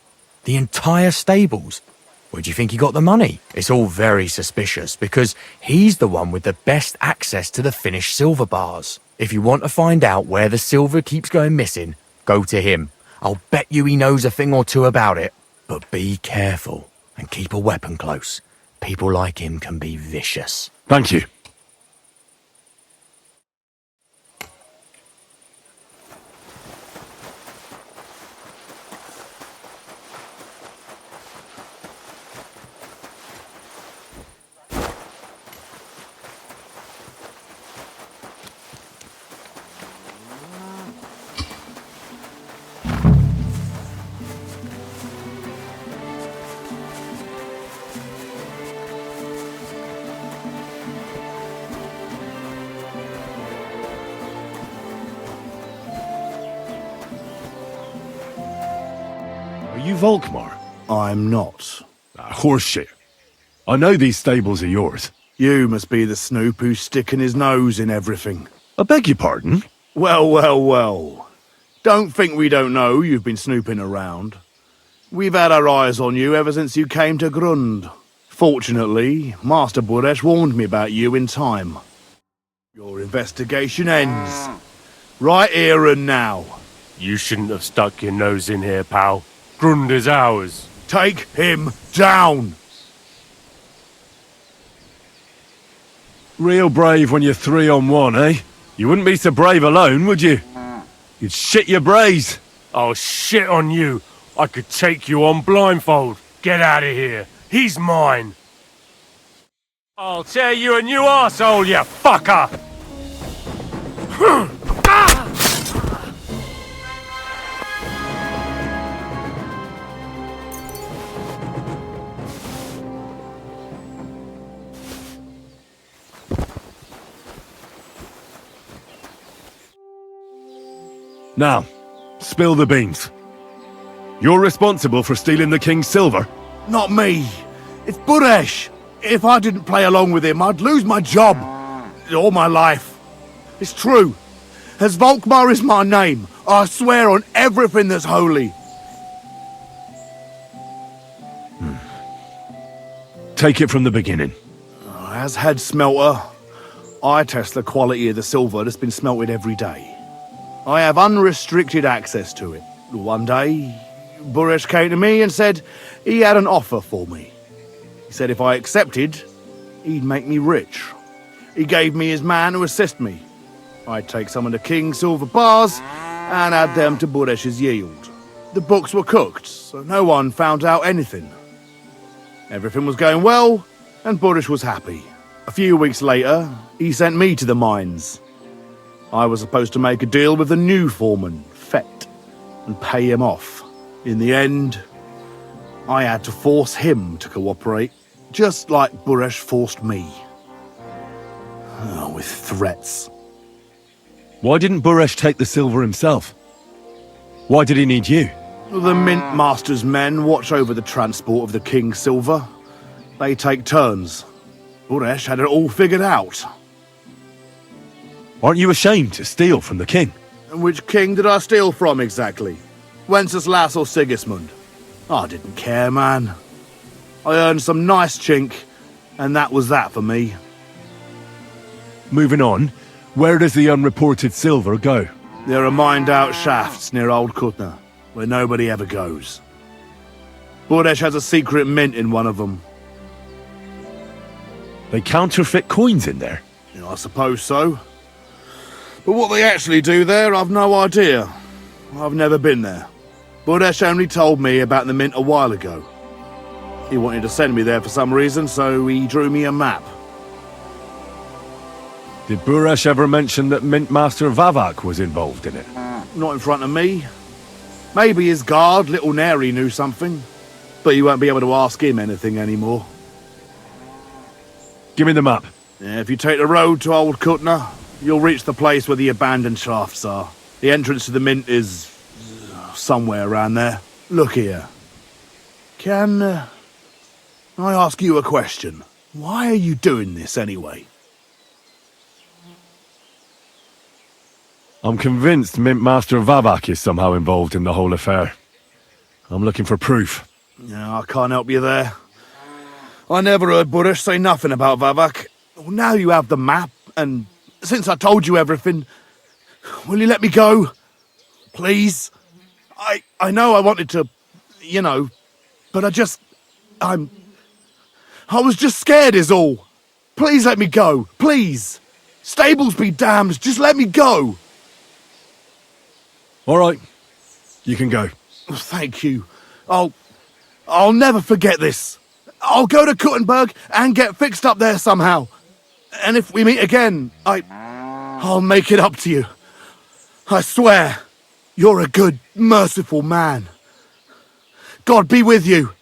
The entire stables. Where do you think he got the money? It's all very suspicious because he's the one with the best access to the finished silver bars. If you want to find out where the silver keeps going missing, go to him. I'll bet you he knows a thing or two about it. But be careful and keep a weapon close. People like him can be vicious. Thank you. Are you Volkmar? I'm not. Horseshit. I know these stables are yours. You must be the snoop who's sticking his nose in everything. I beg your pardon? Well, well, well. Don't think we don't know you've been snooping around. We've had our eyes on you ever since you came to Grund. Fortunately, Master Buresh warned me about you in time. Your investigation ends. Right here and now. You shouldn't have stuck your nose in here, pal. Grund is ours. Take him down! Real brave when you're 3-on-1, eh? You wouldn't be so brave alone, would you? You'd shit your brains. Oh, shit on you. I could take you on blindfold. Get out of here. He's mine. I'll tear you a new arsehole, you fucker! Now, spill the beans. You're responsible for stealing the king's silver? Not me. It's Buresh. If I didn't play along with him, I'd lose my job. All my life. It's true. As Volkmar is my name, I swear on everything that's holy. Take it from the beginning. As head smelter, I test the quality of the silver that's been smelted every day. I have unrestricted access to it. One day, Buresh came to me and said he had an offer for me. He said if I accepted, he'd make me rich. He gave me his man to assist me. I'd take some of the king's silver bars and add them to Buresh's yield. The books were cooked, so no one found out anything. Everything was going well, and Buresh was happy. A few weeks later, he sent me to the mines. I was supposed to make a deal with the new foreman, Fett, and pay him off. In the end, I had to force him to cooperate, just like Buresh forced me. With threats. Why didn't Buresh take the silver himself? Why did he need you? The Mint Master's men watch over the transport of the king's silver. They take turns. Buresh had it all figured out. Aren't you ashamed to steal from the king? And which king did I steal from exactly? Wenceslas or Sigismund? I didn't care, man. I earned some nice chink, and that was that for me. Moving on, where does the unreported silver go? There are mined-out shafts near Old Kutna, where nobody ever goes. Buresh has a secret mint in one of them. They counterfeit coins in there? I suppose so. But what they actually do there, I've no idea. I've never been there. Buresh only told me about the mint a while ago. He wanted to send me there for some reason, so he drew me a map. Did Buresh ever mention that Mint Master Vavak was involved in it? Not in front of me. Maybe his guard, Little Neri, knew something. But you won't be able to ask him anything anymore. Give me the map. Yeah, if you take the road to Old Kutna, you'll reach the place where the abandoned shafts are. The entrance to the mint is somewhere around there. Look here. Can I ask you a question? Why are you doing this anyway? I'm convinced Mint Master Vavak is somehow involved in the whole affair. I'm looking for proof. Yeah, I can't help you there. I never heard Buresh say nothing about Vavak. Well, now you have the map, and since I told you everything, will you let me go? Please? I know I wanted to, but I was just scared is all. Please let me go, please. Stables be damned, just let me go. All right, you can go. Thank you. I'll never forget this. I'll go to Kuttenberg and get fixed up there somehow. And if we meet again, I'll make it up to you. I swear, you're a good, merciful man. God be with you.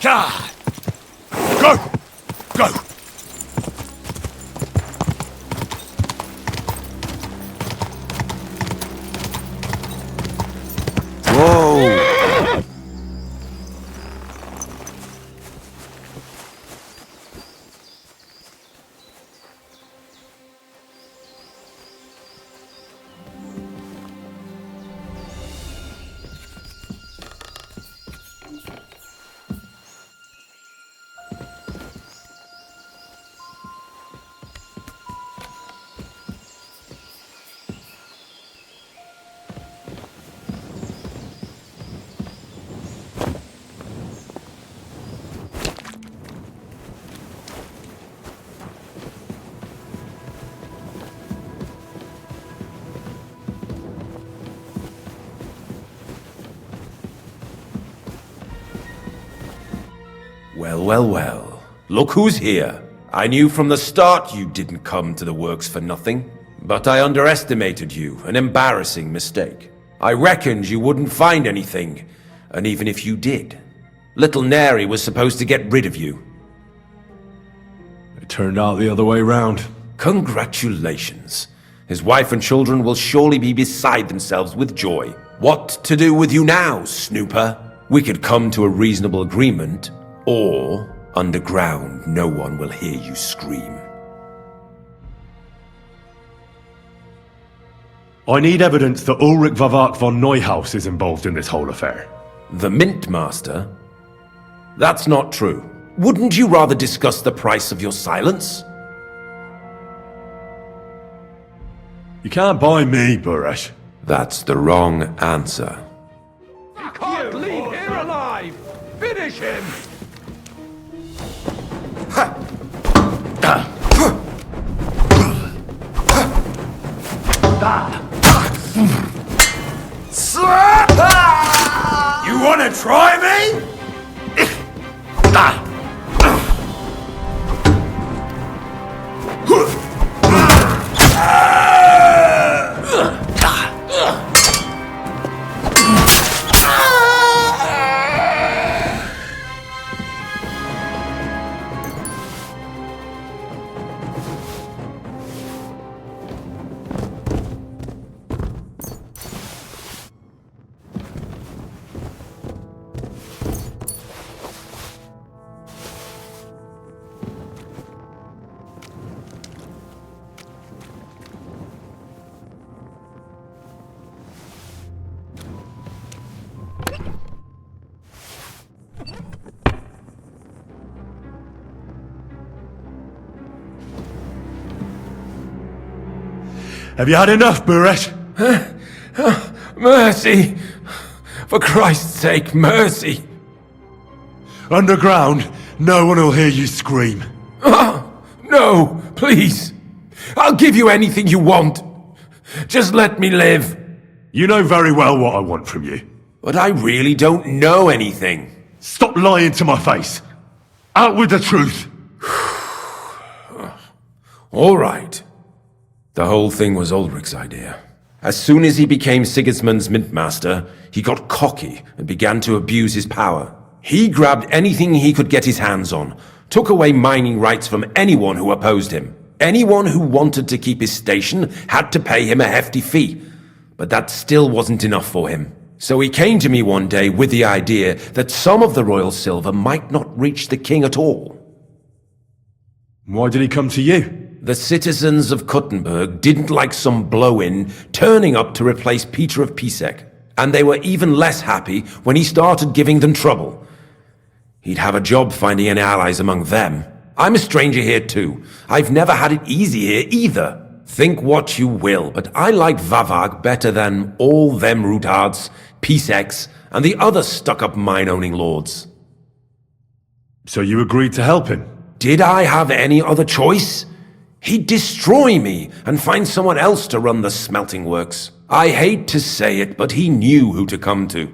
God! Go! Go! Whoa! Well, well, well. Look who's here. I knew from the start you didn't come to the works for nothing. But I underestimated you, an embarrassing mistake. I reckoned you wouldn't find anything, and even if you did, little Neri was supposed to get rid of you. It turned out the other way round. Congratulations. His wife and children will surely be beside themselves with joy. What to do with you now, snooper? We could come to a reasonable agreement, or underground no one will hear you scream. I need evidence that Ulrich Vavak von Neuhaus is involved in this whole affair. The Mint Master? That's not true. Wouldn't you rather discuss the price of your silence? You can't buy me, Buresh. That's the wrong answer. You can't leave here alive! Finish him! You wanna try me? Have you had enough, Buresh? Mercy! For Christ's sake, mercy! Underground, no one will hear you scream. No, please! I'll give you anything you want. Just let me live. You know very well what I want from you. But I really don't know anything. Stop lying to my face. Out with the truth. All right. The whole thing was Ulrich's idea. As soon as he became Sigismund's Mint Master, he got cocky and began to abuse his power. He grabbed anything he could get his hands on, took away mining rights from anyone who opposed him. Anyone who wanted to keep his station had to pay him a hefty fee. But that still wasn't enough for him. So he came to me one day with the idea that some of the royal silver might not reach the king at all. Why did he come to you? The citizens of Kuttenberg didn't like some blow-in turning up to replace Peter of Pisek, and they were even less happy when he started giving them trouble. He'd have a job finding any allies among them. I'm a stranger here too. I've never had it easy here either. Think what you will, but I like Vavag better than all them Rutards, Piseks, and the other stuck-up mine-owning lords. So you agreed to help him? Did I have any other choice? He'd destroy me and find someone else to run the smelting works. I hate to say it, but he knew who to come to.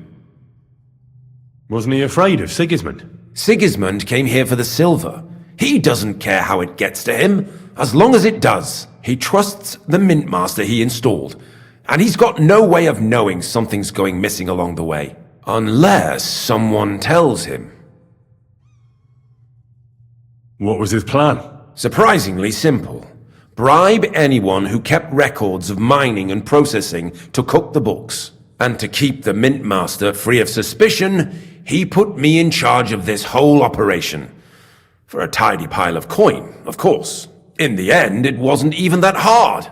Wasn't he afraid of Sigismund? Sigismund came here for the silver. He doesn't care how it gets to him, as long as it does. He trusts the Mint Master he installed, and he's got no way of knowing something's going missing along the way. Unless someone tells him. What was his plan? Surprisingly simple. Bribe anyone who kept records of mining and processing to cook the books. And to keep the Mint Master free of suspicion, he put me in charge of this whole operation. For a tidy pile of coin, of course. In the end, it wasn't even that hard.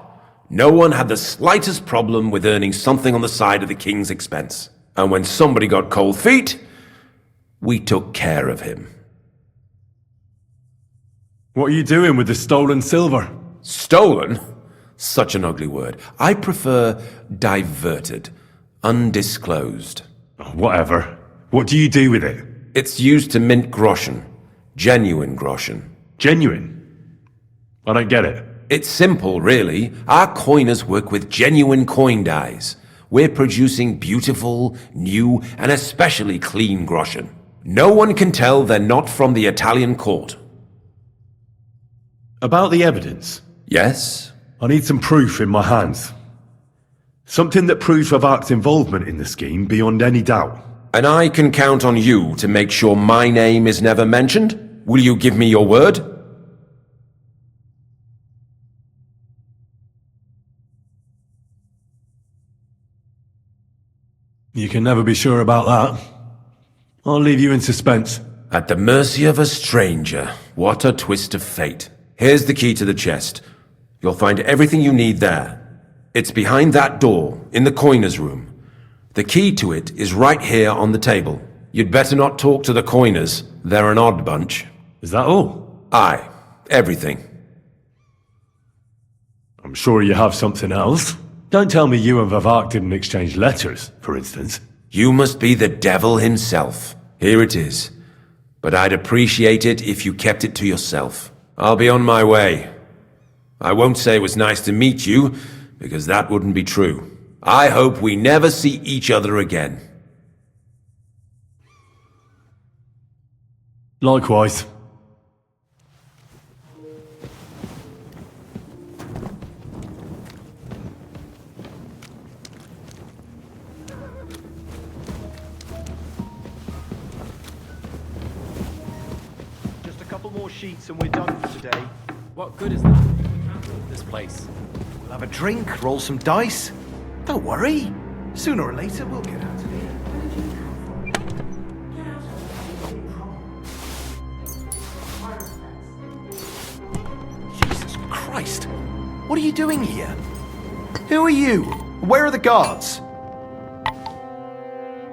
No one had the slightest problem with earning something on the side of the king's expense. And when somebody got cold feet, we took care of him. What are you doing with the stolen silver? Stolen? Such an ugly word. I prefer diverted. Undisclosed. Whatever. What do you do with it? It's used to mint groschen. Genuine groschen. Genuine? I don't get it. It's simple, really. Our coiners work with genuine coin dies. We're producing beautiful, new, and especially clean groschen. No one can tell they're not from the Italian court. About the evidence? Yes? I need some proof in my hands. Something that proves Vavak's involvement in the scheme beyond any doubt. And I can count on you to make sure my name is never mentioned? Will you give me your word? You can never be sure about that. I'll leave you in suspense. At the mercy of a stranger. What a twist of fate. Here's the key to the chest. You'll find everything you need there. It's behind that door, in the coiner's room. The key to it is right here on the table. You'd better not talk to the coiners. They're an odd bunch. Is that all? Aye. Everything. I'm sure you have something else. Don't tell me you and Vavak didn't exchange letters, for instance. You must be the devil himself. Here it is. But I'd appreciate it if you kept it to yourself. I'll be on my way. I won't say it was nice to meet you, because that wouldn't be true. I hope we never see each other again. Likewise. Just a couple more sheets and we're done for today. What good is that? This place. We'll have a drink, roll some dice. Don't worry. Sooner or later we'll get out of here. Jesus Christ! What are you doing here? Who are you? Where are the guards?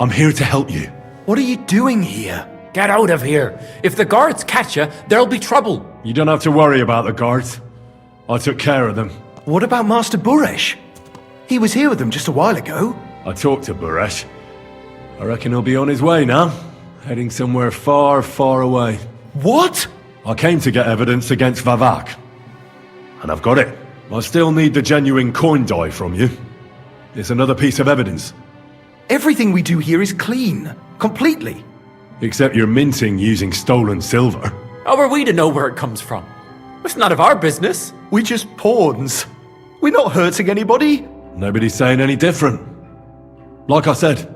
I'm here to help you. What are you doing here? Get out of here. If the guards catch you, there'll be trouble. You don't have to worry about the guards. I took care of them. What about Master Buresh? He was here with them just a while ago. I talked to Buresh. I reckon he'll be on his way now. Heading somewhere far, far away. What? I came to get evidence against Vavak. And I've got it. I still need the genuine coin die from you. It's another piece of evidence. Everything we do here is clean. Completely. Except you're minting using stolen silver. How are we to know where it comes from? It's none of our business. We're just pawns. We're not hurting anybody. Nobody's saying any different. Like I said,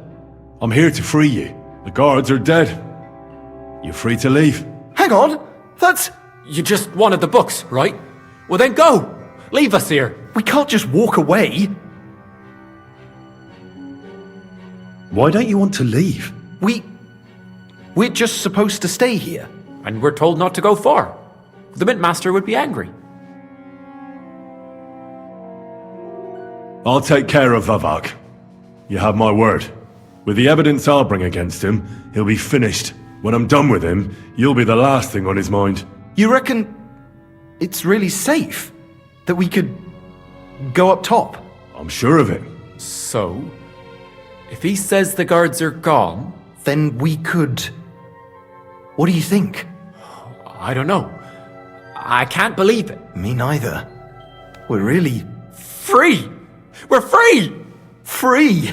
I'm here to free you. The guards are dead. You're free to leave. Hang on. That's... You just wanted the books, right? Well then go. Leave us here. We can't just walk away. Why don't you want to leave? We're just supposed to stay here. And we're told not to go far. The Mint Master would be angry. I'll take care of Vavak. You have my word. With the evidence I'll bring against him, he'll be finished. When I'm done with him, you'll be the last thing on his mind. You reckon it's really safe that we could go up top? I'm sure of it. So, if he says the guards are gone... Then we could... What do you think? I don't know. I can't believe it. Me neither. We're really... Free! We're free! Free!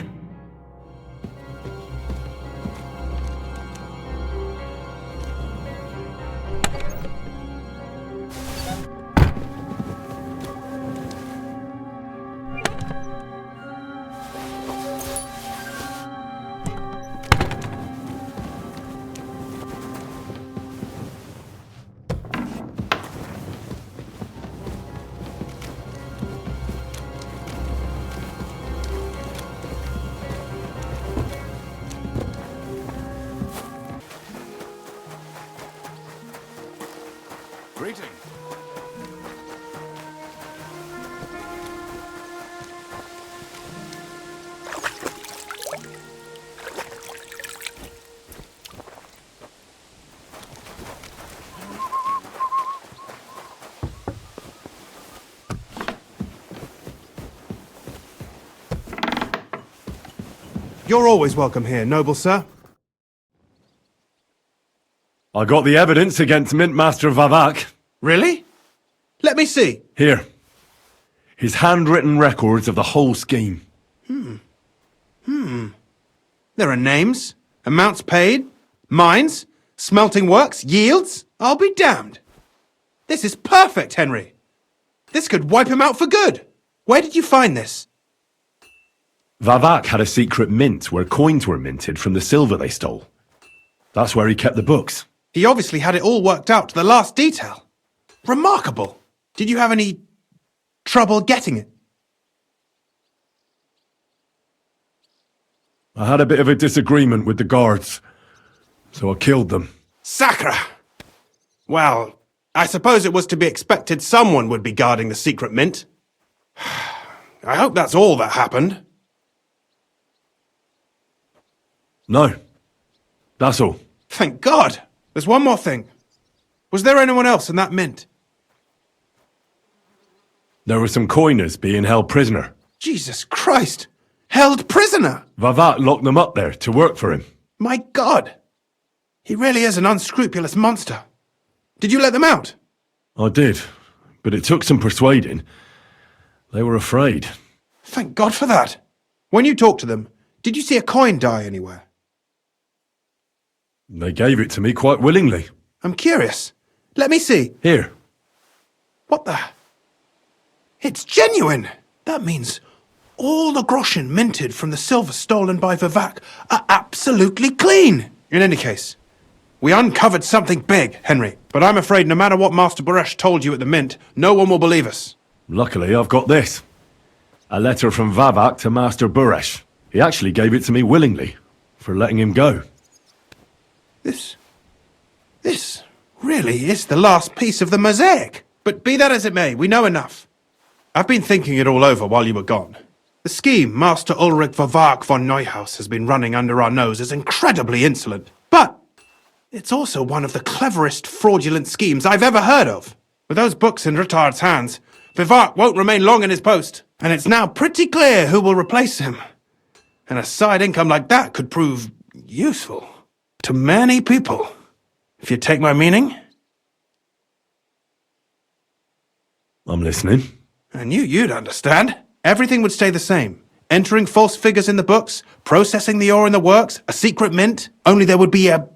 You're always welcome here, noble sir. I got the evidence against Mint Master Vavak. Really? Let me see. Here. His handwritten records of the whole scheme. There are names, amounts paid, mines, smelting works, yields. I'll be damned. This is perfect, Henry. This could wipe him out for good. Where did you find this? Vavak had a secret mint where coins were minted from the silver they stole. That's where he kept the books. He obviously had it all worked out to the last detail. Remarkable. Did you have any trouble getting it? I had a bit of a disagreement with the guards, so I killed them. Sacre! Well, I suppose it was to be expected someone would be guarding the secret mint. I hope that's all that happened. No. That's all. Thank God! There's one more thing. Was there anyone else in that mint? There were some coiners being held prisoner. Jesus Christ! Held prisoner! Vavak locked them up there to work for him. My God! He really is an unscrupulous monster. Did you let them out? I did, but it took some persuading. They were afraid. Thank God for that. When you talked to them, did you see a coin die anywhere? They gave it to me quite willingly. I'm curious. Let me see. Here. What the? It's genuine! That means all the groschen minted from the silver stolen by Vivak are absolutely clean! In any case, we uncovered something big, Henry. But I'm afraid no matter what Master Boresh told you at the mint, no one will believe us. Luckily, I've got this. A letter from Vavak to Master Boresh. He actually gave it to me willingly, for letting him go. This really is the last piece of the mosaic. But be that as it may, we know enough. I've been thinking it all over while you were gone. The scheme Master Ulrich Vavak von Neuhaus has been running under our nose is incredibly insolent. But it's also one of the cleverest fraudulent schemes I've ever heard of. With those books in Rittard's hands, Vivak won't remain long in his post, and it's now pretty clear who will replace him. And a side income like that could prove useful to many people, if you take my meaning. I'm listening. I knew you'd understand. Everything would stay the same. Entering false figures in the books, processing the ore in the works, a secret mint, only there would be a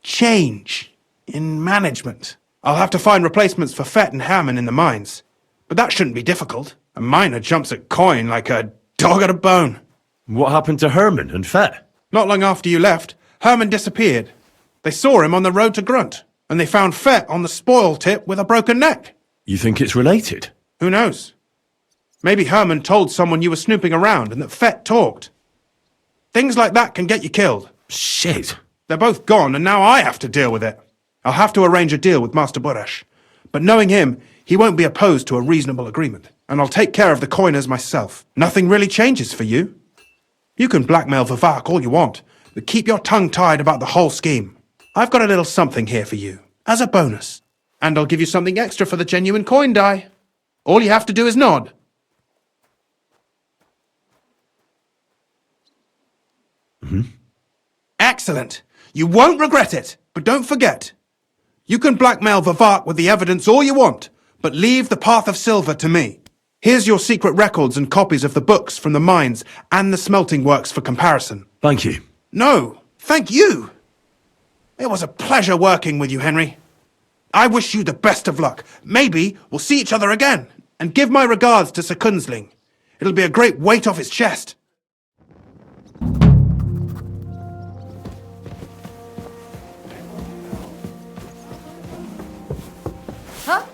change in management. I'll have to find replacements for Fett and Hammond in the mines. But that shouldn't be difficult. A miner jumps at coin like a dog at a bone. What happened to Herman and Fett? Not long after you left, Herman disappeared. They saw him on the road to Grunt, and they found Fett on the spoil tip with a broken neck. You think it's related? Who knows? Maybe Herman told someone you were snooping around and that Fett talked. Things like that can get you killed. Shit. They're both gone, and now I have to deal with it. I'll have to arrange a deal with Master Boresh. But knowing him, he won't be opposed to a reasonable agreement. And I'll take care of the coiners myself. Nothing really changes for you. You can blackmail Vivak all you want, but keep your tongue tied about the whole scheme. I've got a little something here for you, as a bonus. And I'll give you something extra for the genuine coin die. All you have to do is nod. Excellent. You won't regret it. But don't forget, you can blackmail Vivak with the evidence all you want, but leave the path of silver to me. Here's your secret records and copies of the books from the mines and the smelting works for comparison. Thank you. No, thank you. It was a pleasure working with you, Henry. I wish you the best of luck. Maybe we'll see each other again. And give my regards to Sir Kunzling. It'll be a great weight off his chest. Huh?